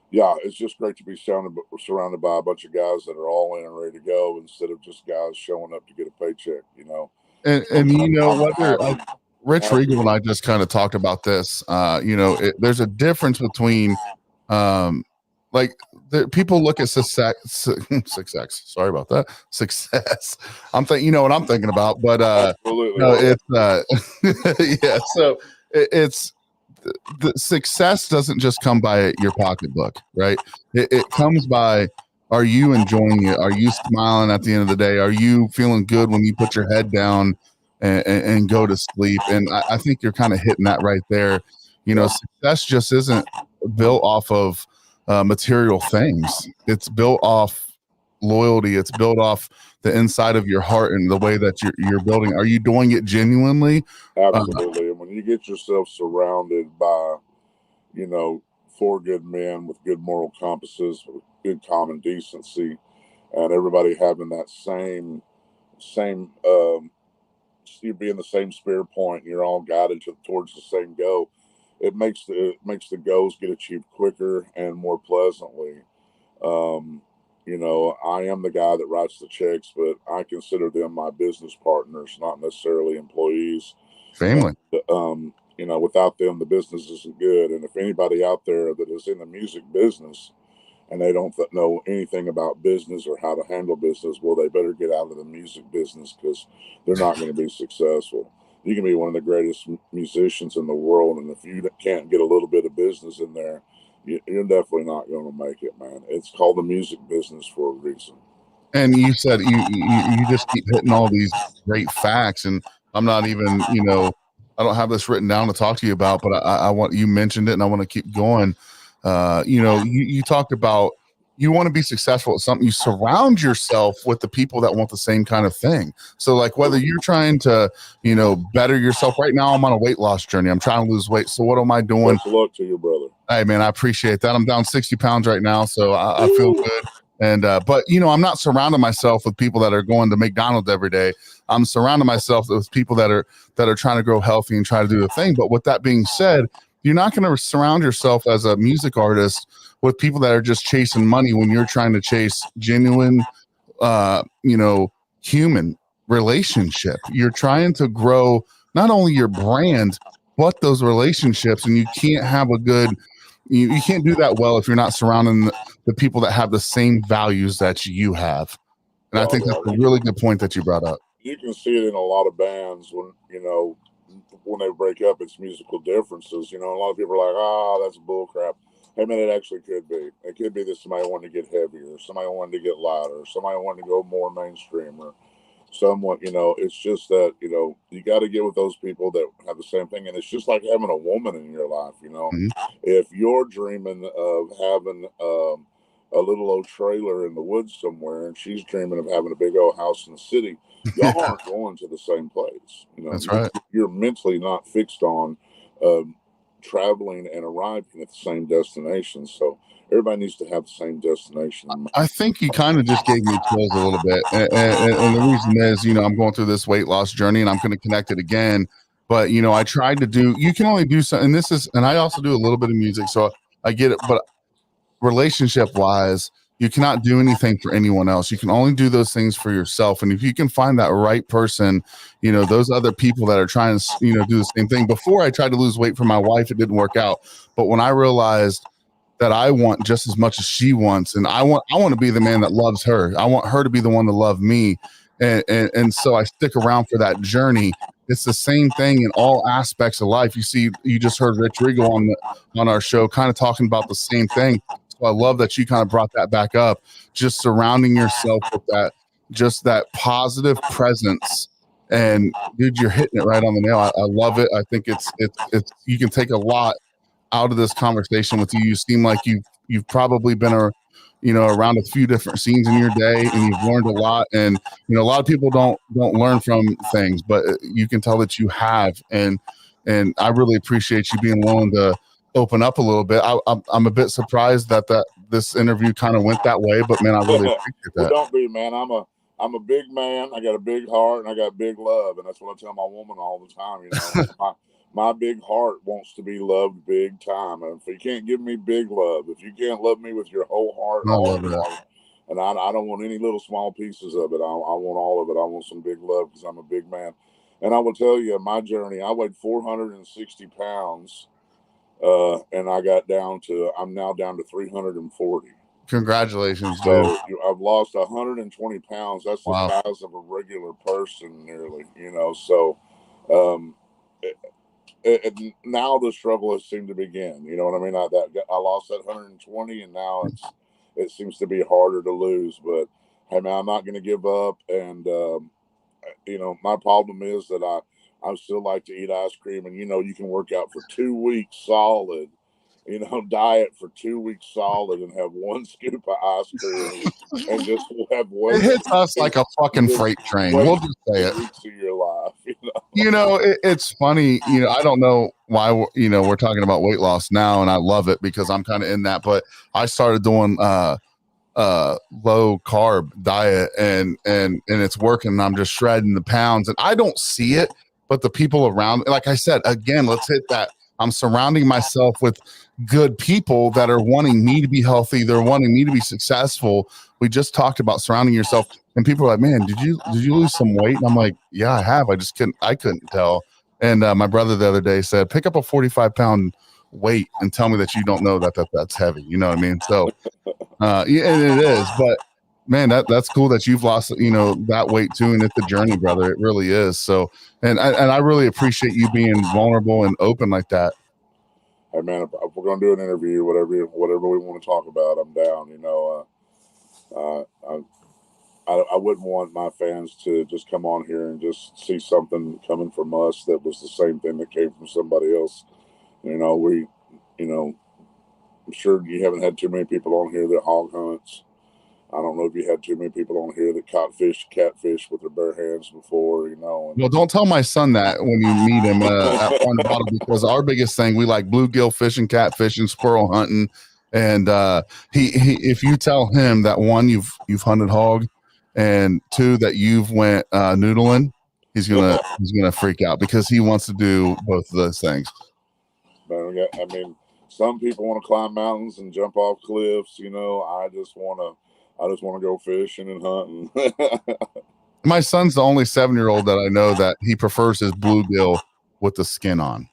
yeah, it's just great to be surrounded by a bunch of guys that are all in and ready to go instead of just guys showing up to get a paycheck, you know. And you know, whether Rich Regal and I just kind of talked about this, you know, there's a difference between, like, people look at success. Sorry about that. Success. You know what I'm thinking about, but absolutely. No, it's yeah. So it's the success doesn't just come by your pocketbook, right? It comes by, are you enjoying it? Are you smiling at the end of the day? Are you feeling good when you put your head down and go to sleep? And I think you're kind of hitting that right there. You know, success just isn't built off of material things. It's built off loyalty. It's built off the inside of your heart and the way that you're building. Are you doing it genuinely? Absolutely. And when you get yourself surrounded by, you know, 4 good men with good moral compasses, with good common decency, and everybody having that same you be in the same spear point, and you're all guided towards the same goal. It makes the goals get achieved quicker and more pleasantly. You know, I am the guy that writes the checks, but I consider them my business partners, not necessarily employees. Family. And, you know, without them, the business isn't good. And if anybody out there that is in the music business and they don't know anything about business or how to handle business, well, they better get out of the music business, because they're not going to be successful. You can be one of the greatest musicians in the world, and if you can't get a little bit of business in there, you're definitely not going to make it, man. It's called the music business for a reason. And you said you just keep hitting all these great facts, and I'm not even, you know, I don't have this written down to talk to you about, but I want, you mentioned it and I want to keep going. You know, you talked about, you want to be successful at something, you surround yourself with the people that want the same kind of thing. So like, whether you're trying to, you know, better yourself. Right now I'm on a weight loss journey. I'm trying to lose weight. So what am I doing? Best of luck to you, brother. Hey man, I appreciate that. I'm down 60 pounds right now. So I feel good. And, but you know, I'm not surrounding myself with people that are going to McDonald's every day. I'm surrounding myself with people that are trying to grow healthy and try to do the thing. But with that being said, you're not going to surround yourself as a music artist with people that are just chasing money when you're trying to chase genuine, you know, human relationship. You're trying to grow not only your brand, but those relationships. And you can't have a good, you can't do that well if you're not surrounding the people that have the same values that you have. And I think that's a really good point that you brought up. You can see it in a lot of bands when, you know, when they break up, it's musical differences. You know, a lot of people are like, oh, that's bull crap. Hey, man, it actually could be. It could be that somebody wanted to get heavier, somebody wanted to get louder, somebody wanted to go more mainstream, or somewhat, you know. It's just that, you know, you got to get with those people that have the same thing. And it's just like having a woman in your life, you know. If you're dreaming of having a little old trailer in the woods somewhere, and she's dreaming of having a big old house in the city, y'all aren't going to the same place. You know, that's right. You're mentally not fixed on traveling and arriving at the same destination. So everybody needs to have the same destination. I think you kind of just gave me chills a little bit. And the reason is, you know, I'm going through this weight loss journey and I'm going to connect it again. But, you know, I tried to do, you can only do something. And I also do a little bit of music. So I get it. But relationship wise, you cannot do anything for anyone else. You can only do those things for yourself. And if you can find that right person, you know, those other people that are trying to, you know, do the same thing. Before I tried to lose weight for my wife, it didn't work out. But when I realized that I want just as much as she wants, and I want to be the man that loves her. I want her to be the one to love me. And so I stick around for that journey. It's the same thing in all aspects of life. You see, you just heard Rich Regal on our show kind of talking about the same thing. I love that you kind of brought that back up, just surrounding yourself with that positive presence. And dude, you're hitting it right on the nail. I love it. I think it's you can take a lot out of this conversation with you. You seem like you've probably been around a few different scenes in your day, and you've learned a lot. And you know, a lot of people don't learn from things, but you can tell that you have. And I really appreciate you being willing to open up a little bit. I'm a bit surprised that this interview kind of went that way, but man, I really appreciate that. Well, don't be, man. I'm a big man. I got a big heart and I got big love, and that's what I tell my woman all the time. You know, my big heart wants to be loved big time, and if you can't give me big love, if you can't love me with your whole heart, and I don't want any little small pieces of it. I want all of it. I want some big love because I'm a big man. And I will tell you, my journey, I weighed 460 pounds. And I'm now down to 340. Congratulations, dude. So I've lost 120 pounds. That's the size of a regular person nearly, you know. So now the struggle has seemed to begin. You know what I mean? I lost that 120, and now it seems to be harder to lose. But hey, man, I'm not going to give up. And you know, my problem is that I still like to eat ice cream, and you know, you can work out for 2 weeks solid, you know, diet for 2 weeks solid, and have one scoop of ice cream, and just have one. It hits us like a fucking freight train. We'll just say it. Weeks of your life, It's funny. You know, I don't know why we're talking about weight loss now, and I love it because I'm kind of in that. But I started doing low carb diet, and it's working. And I'm just shredding the pounds, and I don't see it. But the people around, like I said, again, let's hit that. I'm surrounding myself with good people that are wanting me to be healthy. They're wanting me to be successful. We just talked about surrounding yourself, and people are like, "Man, did you lose some weight?" And I'm like, "Yeah, I have. I couldn't tell." And my brother the other day said, "Pick up a 45-pound weight and tell me that you don't know that's heavy." You know what I mean? So, yeah, and it is, but. Man, that's cool that you've lost, that weight too, and it's the journey, brother. It really is. So, and I really appreciate you being vulnerable and open like that. Hey, man, if we're gonna do an interview, whatever we want to talk about, I'm down. You know, I wouldn't want my fans to just come on here and just see something coming from us that was the same thing that came from somebody else. You know, I'm sure you haven't had too many people on here that hog hunts. I don't know if you had too many people on here that caught catfish with their bare hands before, you know. Well, don't tell my son that when you meet him at Farm to Bottle, because our biggest thing, we like bluegill fishing, catfishing, squirrel hunting, and he if you tell him that, one, you've hunted hog, and two, that you've went noodling, he's gonna freak out because he wants to do both of those things. I mean, some people want to climb mountains and jump off cliffs, you know. I just want to go fishing and hunting. My son's the only 7-year-old that I know that he prefers his bluegill with the skin on.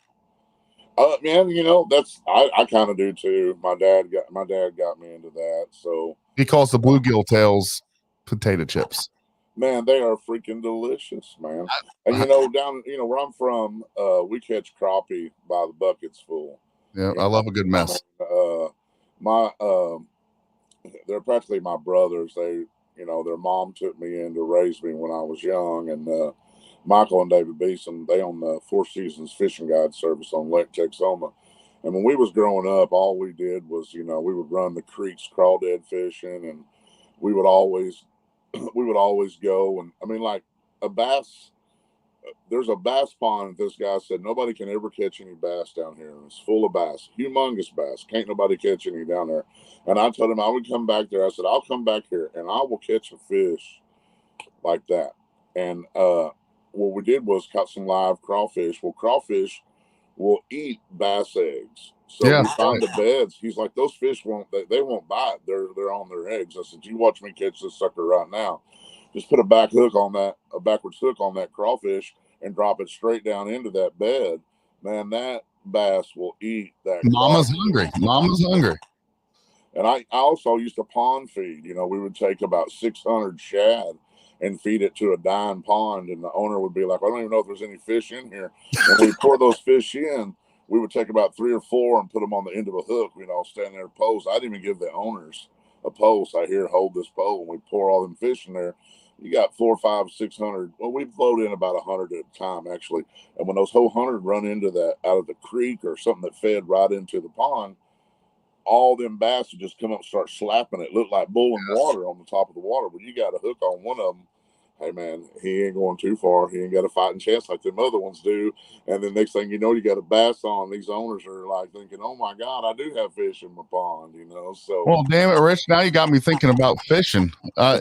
Man, you know, I kind of do too. My dad got me into that. So he calls the bluegill tails potato chips. Man, they are freaking delicious, man. And down where I'm from, we catch crappie by the buckets full. Yeah, I love a good mess. They're practically my brothers. They, their mom took me in to raise me when I was young, and Michael and David Beeson, they own the Four Seasons Fishing Guide Service on Lake Texoma. And when we was growing up, all we did was, we would run the creeks crawdad fishing, and we would always go. And I mean, like a bass, there's a bass pond. This guy said nobody can ever catch any bass down here, and it's full of bass, humongous bass. Can't nobody catch any down there. And I told him I would come back there. I said, I'll come back here and I will catch a fish like that. And what we did was caught some live crawfish. Well, crawfish will eat bass eggs. So we found the beds. He's like, those fish they won't bite. They're on their eggs. I said, you watch me catch this sucker right now. Just put a backwards hook on that crawfish and drop it straight down into that bed. Man, that bass will eat that. Mama's hungry. Mama's hungry. And I also used to pond feed. We would take about 600 shad and feed it to a dying pond, and the owner would be like, I don't even know if there's any fish in here. And we pour those fish in, we would take about 3 or 4 and put them on the end of a hook, stand there and pose. I didn't even give the owners a pole. I hear, hold this pole, and we pour all them fish in there. You got 400, 500, 600. Well, we float in about 100 at a time, actually. And when those whole 100 run into that out of the creek or something that fed right into the pond, all them bass would just come up and start slapping it. Looked like boiling water on the top of the water. But you got a hook on one of them. Hey, man, he ain't going too far. He ain't got a fighting chance like them other ones do. And then next thing you know, you got a bass on. These owners are like thinking, oh, my God, I do have fish in my pond, So, well, damn it, Rich, now you got me thinking about fishing. I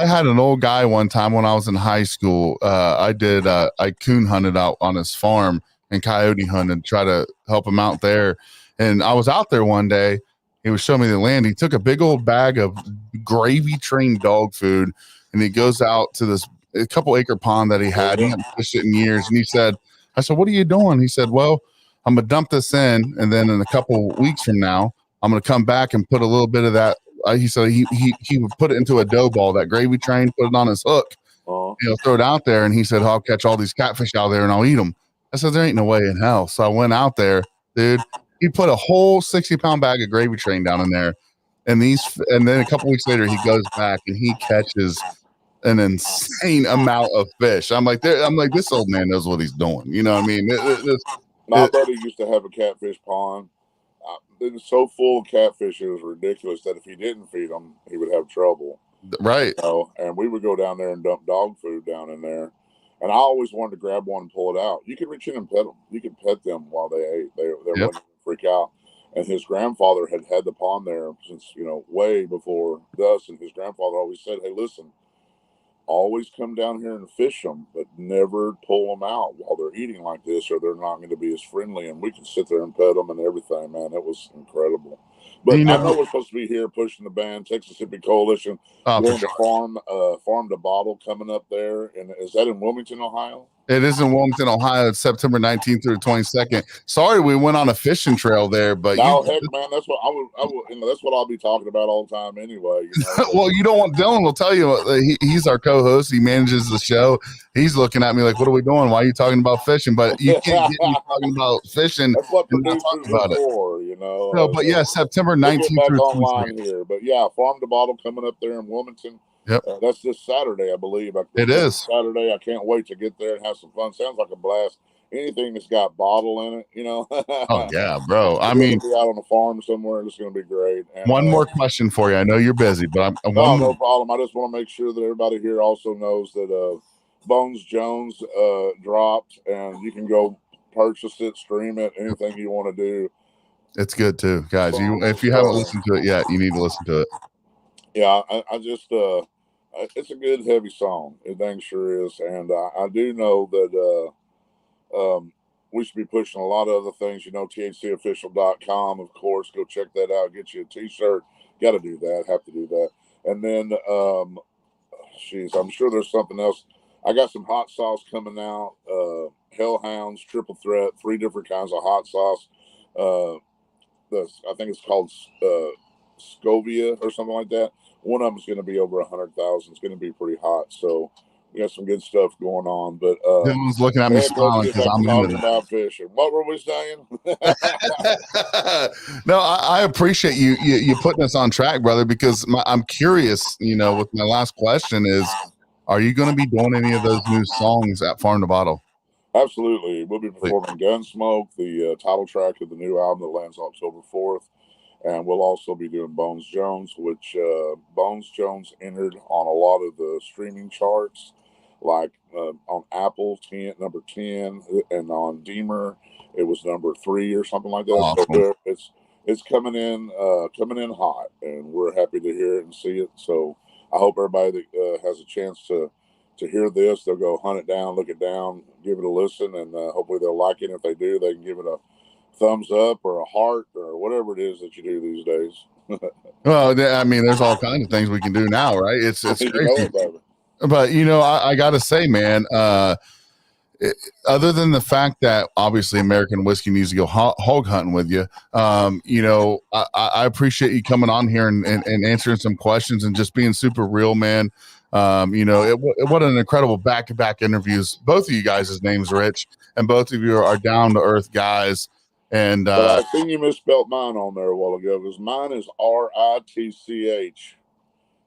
had an old guy one time when I was in high school. I coon hunted out on his farm and coyote hunted, try to help him out there. And I was out there one day. He was showing me the land. He took a big old bag of gravy train dog food, and he goes out to a couple acre pond that he had. He hadn't fished it in years. And I said, what are you doing? He said, well, I'm going to dump this in. And then in a couple weeks from now, I'm going to come back and put a little bit of that. He said he would put it into a dough ball, that gravy train, put it on his hook, throw it out there. And he said, I'll catch all these catfish out there and I'll eat them. I said, there ain't no way in hell. So I went out there, dude. He put a whole 60-pound bag of gravy train down in there. And then a couple weeks later, he goes back and he catches an insane amount of fish. I'm like, this old man knows what he's doing. You know what I mean? My buddy used to have a catfish pond. It was so full of catfish, it was ridiculous that if he didn't feed them, he would have trouble. Right. And we would go down there and dump dog food down in there. And I always wanted to grab one and pull it out. You could reach in and pet them. You could pet them while they ate. They wouldn't freak out. And his grandfather had the pond there since, way before us. And his grandfather always said, hey, listen, always come down here and fish them, but never pull them out while they're eating like this, or they're not going to be as friendly. And we can sit there and pet them and everything, man. It was incredible. But I know we're supposed to be here pushing the band, Texas Hippie Coalition, going to farm to bottle coming up there. And is that in Wilmington, Ohio? It is in Wilmington, Ohio. It's September 19th through the 22nd. Sorry, we went on a fishing trail there, but heck, man, that's what I would, that's what I'll be talking about all the time anyway. Well, you don't want Dylan will tell you he's our co-host. He manages the show. He's looking at me like, "What are we doing? Why are you talking about fishing?" But you can't get me talking about fishing. That's what and not talk about it. No, but September 19th through 22nd here. But farm to bottle coming up there in Wilmington. Yep. That's this Saturday, I believe. It is Saturday. I can't wait to get there and have some fun. Sounds like a blast. Anything that's got bottle in it, Oh yeah, bro. I mean, be out on the farm somewhere. It's going to be great. And, one more question for you. I know you're busy, but no problem. I just want to make sure that everybody here also knows that Bones Jones dropped, and you can go purchase it, stream it, anything you want to do. It's good too, guys. If you haven't listened to it yet, you need to listen to it. Yeah, I just it's a good heavy song. It dang sure is, and I do know that we should be pushing a lot of other things. THCofficial.com, of course. Go check that out. Get you a T-shirt. Got to do that. Have to do that. And then, I'm sure there's something else. I got some hot sauce coming out. Hellhounds, Triple Threat, 3 different kinds of hot sauce. I think it's called Scovia or something like that. one of them's going to be over 100,000. It's going to be pretty hot. So we got some good stuff going on. But Dylan's looking at me let's smiling get because back I'm to into talking about fishing. What were we saying? No, I appreciate you putting us on track, brother, because I'm curious, with my last question is, are you going to be doing any of those new songs at Farm to Bottle? Absolutely. We'll be performing Gunsmoke, the title track of the new album that lands October 4th. And we'll also be doing Bones Jones, which Bones Jones entered on a lot of the streaming charts, like on Apple, number 10, and on Deemer, it was number 3 or something like that. Awesome. So it's coming in hot, and we're happy to hear it and see it. So I hope everybody that has a chance to hear this, they'll go hunt it down, look it down, give it a listen, and hopefully they'll like it. If they do, they can give it a thumbs up or a heart or whatever it is that you do these days. Well, I mean, there's all kinds of things we can do now, right? It's crazy. But I gotta say, man, other than the fact that obviously American whiskey needs to go hog hunting with you, I appreciate you coming on here and answering some questions and just being super real, man. What an incredible back-to-back interviews. Both of you guys' names, Rich, and both of you are down-to-earth guys. And I think you misspelled mine on there a while ago, because mine is RITCH.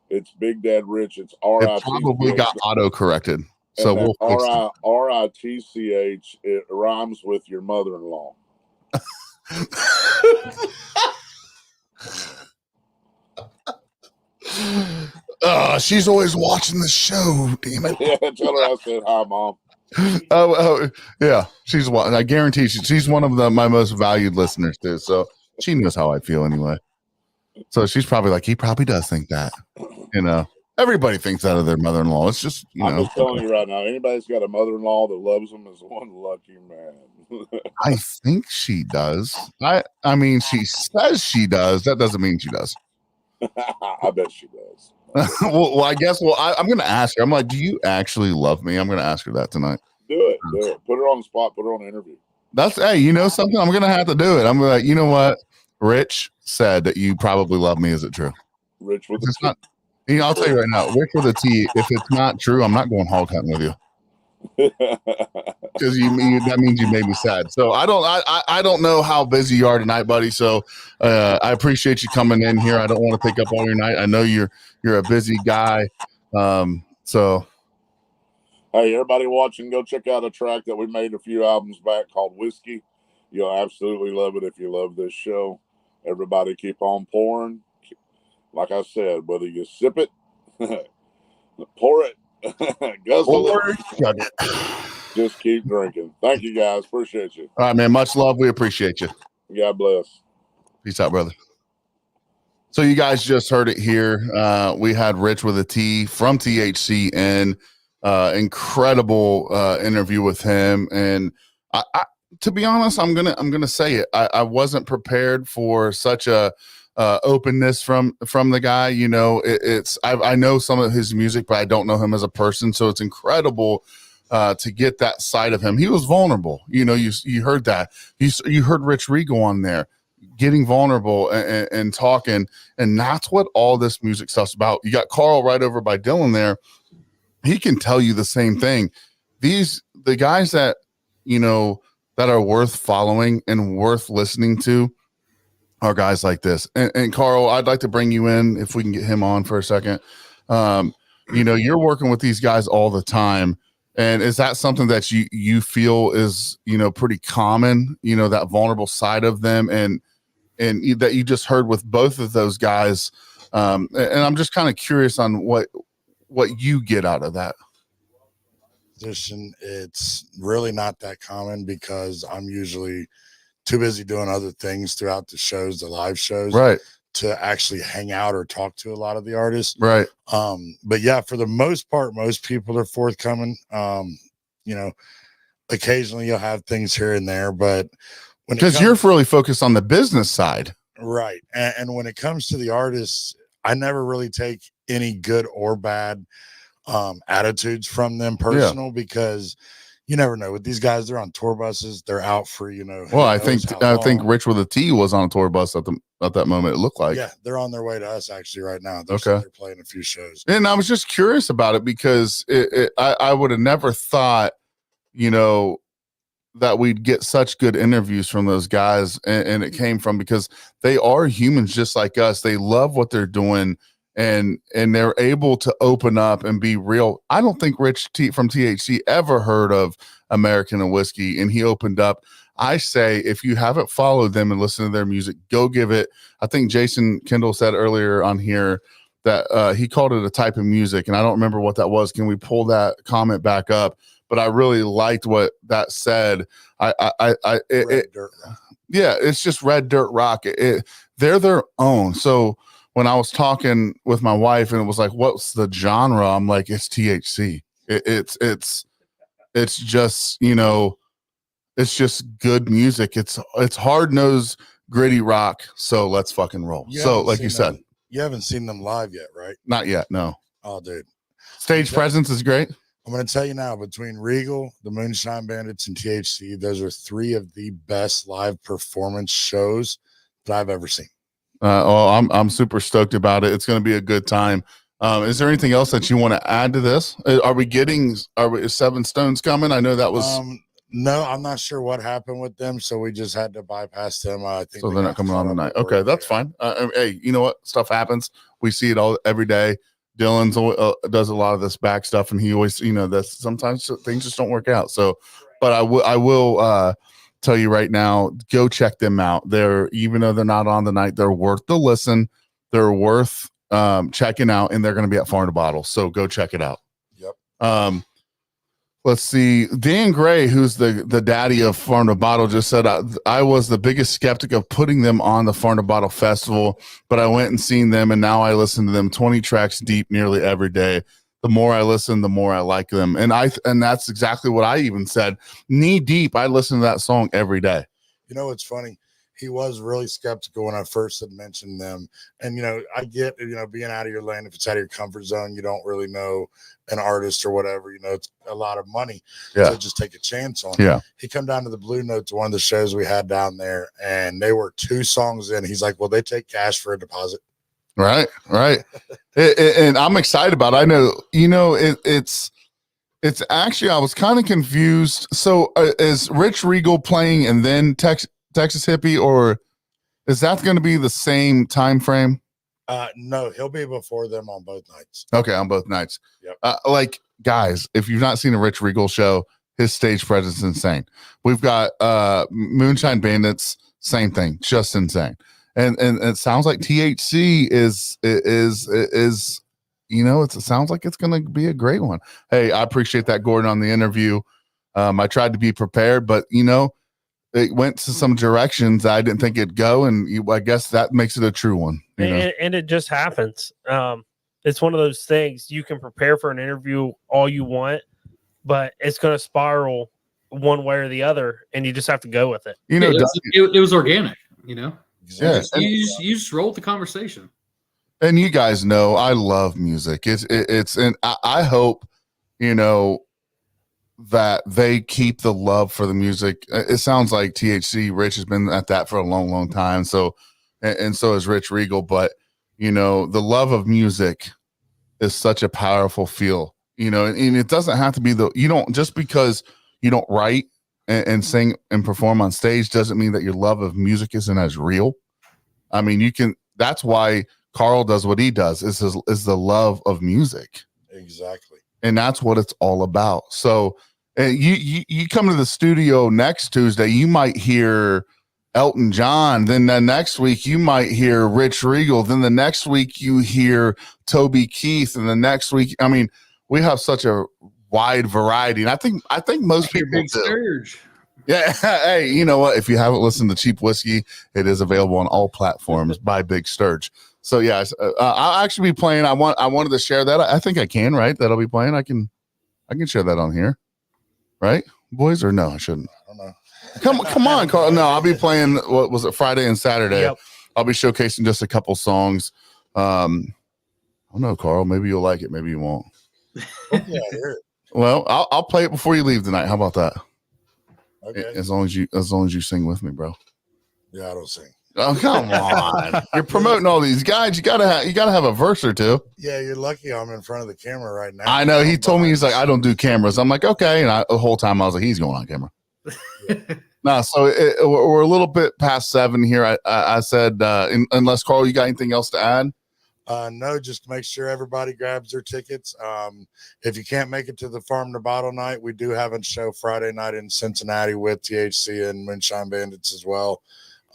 It's Big Dad Rich. It's RITCH. It probably got auto-corrected. So we'll fix it. RITCH, it rhymes with your mother-in-law. She's always watching the show, damn it. Yeah, tell her I said hi, Mom. Oh yeah, she's one. I guarantee she's one of my most valued listeners too. So she knows how I feel anyway. So she's probably like, he probably does think that. Everybody thinks that of their mother-in-law. It's just I'm just telling you right now, anybody's got a mother-in-law that loves them is one lucky man. I think she does. I mean, she says she does. That doesn't mean she does. I bet she does. well, I guess. I'm going to ask her. I'm like, do you actually love me? I'm going to ask her that tonight. Do it. Put her on the spot. Put her on an interview. Hey, something? I'm going to have to do it. I'm like, you know what? Rich said that you probably love me. Is it true? Rich with the T. I'll tell you right now, Rich with a T. If it's not true, I'm not going hog hunting with you. Because that means you made me sad. So I don't know how busy you are tonight, buddy. So I appreciate you coming in here. I don't want to take up all your night. I know you're a busy guy. So hey, everybody watching, go check out a track that we made a few albums back called Whiskey. You'll absolutely love it if you love this show. Everybody keep on pouring. Like I said, whether you sip it, pour it, guzzle it, just keep drinking. Thank you, guys. Appreciate you. All right, man. Much love. We appreciate you. God bless. Peace out, brother. So you guys just heard it here. We had Rich with a T from THC and incredible interview with him. And I to be honest, I'm gonna say it. I wasn't prepared for such a openness from the guy. I know some of his music, but I don't know him as a person. So it's incredible to get that side of him. He was vulnerable. You heard that. You heard Rich Regal on there getting vulnerable and talking, and that's what all this music stuff's about. You got Carl right over by Dylan there. He can tell you the same thing. The guys that that are worth following and worth listening to are guys like this. And Carl, I'd like to bring you in if we can get him on for a second. You're working with these guys all the time. And is that something that you feel is, pretty common, that vulnerable side of them and that you just heard with both of those guys? And I'm just kind of curious on what you get out of that. It's really not that common because I'm usually too busy doing other things throughout the shows, the live shows, right, to actually hang out or talk to a lot of the artists. Right. But yeah, for the most part, most people are forthcoming. Occasionally you'll have things here and there, but because you're really focused on the business side. Right. And when it comes to the artists, I never really take any good or bad attitudes from them personal, because you never know with these guys. They're on tour buses. They're out for, you know. Well, who I knows think how I think long. Rich with a T was on a tour bus at that moment. It looked like. Yeah, they're on their way to us actually right now. They're, Okay. they're playing a few shows. And I was just curious about it because I would have never thought, you know, that we'd get such good interviews from those guys, and it came from because they are humans just like us. They love what they're doing, and they're able to open up and be real. I don't think Rich from THC ever heard of American and Whiskey, and he opened up. I say if you haven't followed them and listened to their music, go give it. I think Jason Kendall said earlier on here that he called it a type of music, and I don't remember what that was. Can we pull that comment back up? But I really liked what that said. It's just red dirt rock. They're their own. So when I was talking with my wife and it was like, what's the genre? I'm like, it's THC. It's just, you know, it's just good music. It's hard nosed, gritty rock. So let's fucking roll. So like you said, you haven't seen them live yet, right? Not yet. No. Oh, dude. Stage presence is great. I'm going to tell you now, between Regal, the Moonshine Bandits, and THC, those are three of the best live performance shows that I've ever seen. I'm super stoked about it. It's going to be a good time. Is there anything else that you want to add to this? Is SevenStones coming? I know that was. No, I'm not sure what happened with them, so we just had to bypass them. I think so they're not coming on tonight. Okay, that's fine. Hey, you know what? Stuff happens. We see it all every day. Dylan does a lot of this back stuff, and he always, you know, that's sometimes things just don't work out. So, but I will tell you right now, go check them out. They're, even though they're not on the night, they're worth the listen. They're worth checking out, and they're going to be at Farm to Bottle. So go check it out. Yep. Let's see. Dan Gray, who's the daddy of Farm to Bottle, just said, I was the biggest skeptic of putting them on the Farm to Bottle Festival, but I went and seen them, and now I listen to them 20 tracks deep nearly every day. The more I listen, the more I like them. And that's exactly what I even said. Knee deep, I listen to that song every day. You know, it's funny. He was really skeptical when I first had mentioned them. And, you know, I get, you know, being out of your lane, if it's out of your comfort zone, you don't really know an artist or whatever, you know, it's a lot of money to just take a chance on. Yeah. He come down to the Blue Note to one of the shows we had down there, and they were 2 songs in. He's like, well, they take cash for a deposit. Right. And I'm excited about it. I know, you know, it's actually, I was kind of confused. So is Rich Regal playing and then Texas Hippie, or is that going to be the same time frame? No, he'll be before them on both nights. Okay, on both nights. Yep. Like, guys, if you've not seen a Rich Regal show, his stage presence is insane. We've got Moonshine Bandits, same thing, just insane. And it sounds like THC is you know, it sounds like it's going to be a great one. Hey, I appreciate that, Gordon, on the interview. I tried to be prepared, but you know, it went to some directions I didn't think it'd go, and I guess that makes it a true one. And it just happens. It's one of those things. You can prepare for an interview all you want, but it's going to spiral one way or the other, and you just have to go with it. You know, it was organic. You know, yeah, you just roll with the conversation. And you guys know I love music. It's and I hope, you know, that they keep the love for the music. It sounds like THC Rich has been at that for a long, long time. So, and so is Rich Regal. But, you know, the love of music is such a powerful feel, you know, and it doesn't have to be you don't, just because you don't write and sing and perform on stage doesn't mean that your love of music isn't as real. I mean, that's why Carl does what he does is the love of music. Exactly. And that's what it's all about. So you come to the studio next Tuesday, you might hear Elton John. Then the next week you might hear Rich Regal. Then the next week you hear Toby Keith. And the next week, I mean, we have such a wide variety. And I think most people Big do. Sturg. Yeah. Hey, you know what? If you haven't listened to Cheap Whiskey, it is available on all platforms by Big Sturg. So yeah, I'll actually be playing. I wanted to share that. I think I can, right? That I'll be playing. I can share that on here, right, boys? Or no, I shouldn't. I don't know. Come on, Carl. No, I'll be playing. What was it? Friday and Saturday. Yep. I'll be showcasing just a couple songs. I don't know, Carl. Maybe you'll like it. Maybe you won't. Yeah, I hear it. Well, I'll play it before you leave tonight. How about that? Okay. As long as you sing with me, bro. Yeah, I don't sing. Oh, come on. You're promoting all these guys. You gotta have a verse or two. Yeah, you're lucky I'm in front of the camera right now. I know. He told me, he's like, I don't do cameras. I'm like, okay. And the whole time I was like, he's going on camera. No, so we're a little bit past 7 here. I said, unless Carl, you got anything else to add? No, just make sure everybody grabs their tickets. If you can't make it to the Farm to Bottle night, we do have a show Friday night in Cincinnati with THC and Moonshine Bandits as well.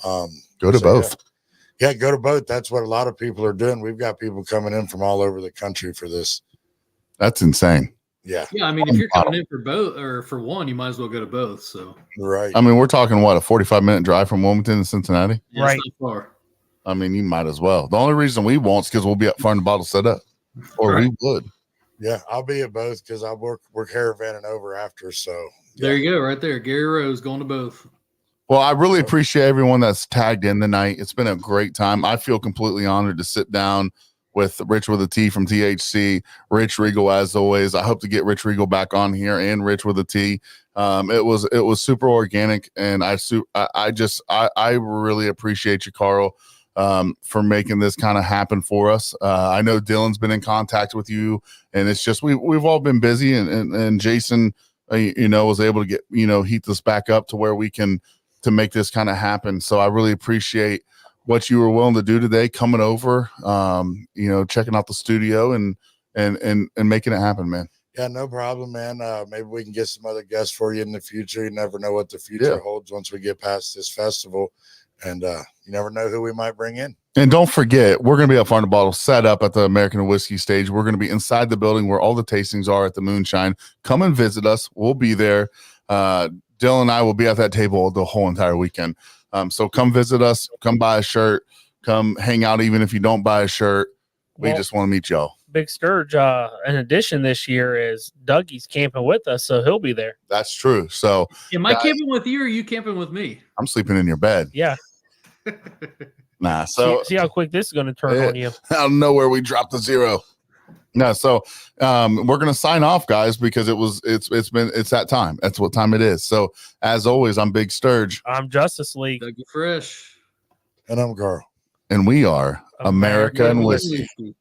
Go to both. Yeah, go to both. That's what a lot of people are doing. We've got people coming in from all over the country for this. That's insane. Yeah. Yeah, I mean, if you're coming in for both or for one, you might as well go to both. So right. I mean, we're talking what, a 45-minute drive from Wilmington to Cincinnati? yeah, Right. It's not far. I mean, you might as well. The only reason we won't is because we'll be at Farm to Bottle set up, or Right. we would. Yeah, I'll be at both because I work caravanning over after. So There you go, right there. Gary Rose going to both. Well, I really appreciate everyone that's tagged in tonight. It's been a great time. I feel completely honored to sit down with Rich with a T from THC, Rich Regal as always. I hope to get Rich Regal back on here and Rich with a T. It was super organic, and I really appreciate you, Carl, for making this kind of happen for us. I know Dylan's been in contact with you, and it's just we've all been busy, and Jason, was able to get heat this back up to where we can to make this kind of happen. So I really appreciate what you were willing to do today, coming over, checking out the studio and making it happen, man. yeah, no problem, man. Maybe we can get some other guests for you in the future. You never know what the future holds once we get past this festival, and you never know who we might bring in. And don't forget, we're going to be at Farm to Bottle set up at the American Whiskey stage. We're going to be inside the building where all the tastings are at the Moonshine. Come and visit us. We'll be there. Dylan and I will be at that table the whole entire weekend. So come visit us, come buy a shirt, come hang out. Even if you don't buy a shirt, we just want to meet y'all. Big Sturg, in addition this year is Dougie's camping with us, so he'll be there. That's true. So Am I camping with you or are you camping with me? I'm sleeping in your bed. Yeah. Nah. So see how quick this is going to turn on you. Out of nowhere, we dropped the 0. No, so we're gonna sign off, guys, because it's that time. That's what time it is. So as always, I'm Big Sturg. I'm Justice League. Dougie Fresh. And I'm Carl. And we are America and Whiskey. Whiskey.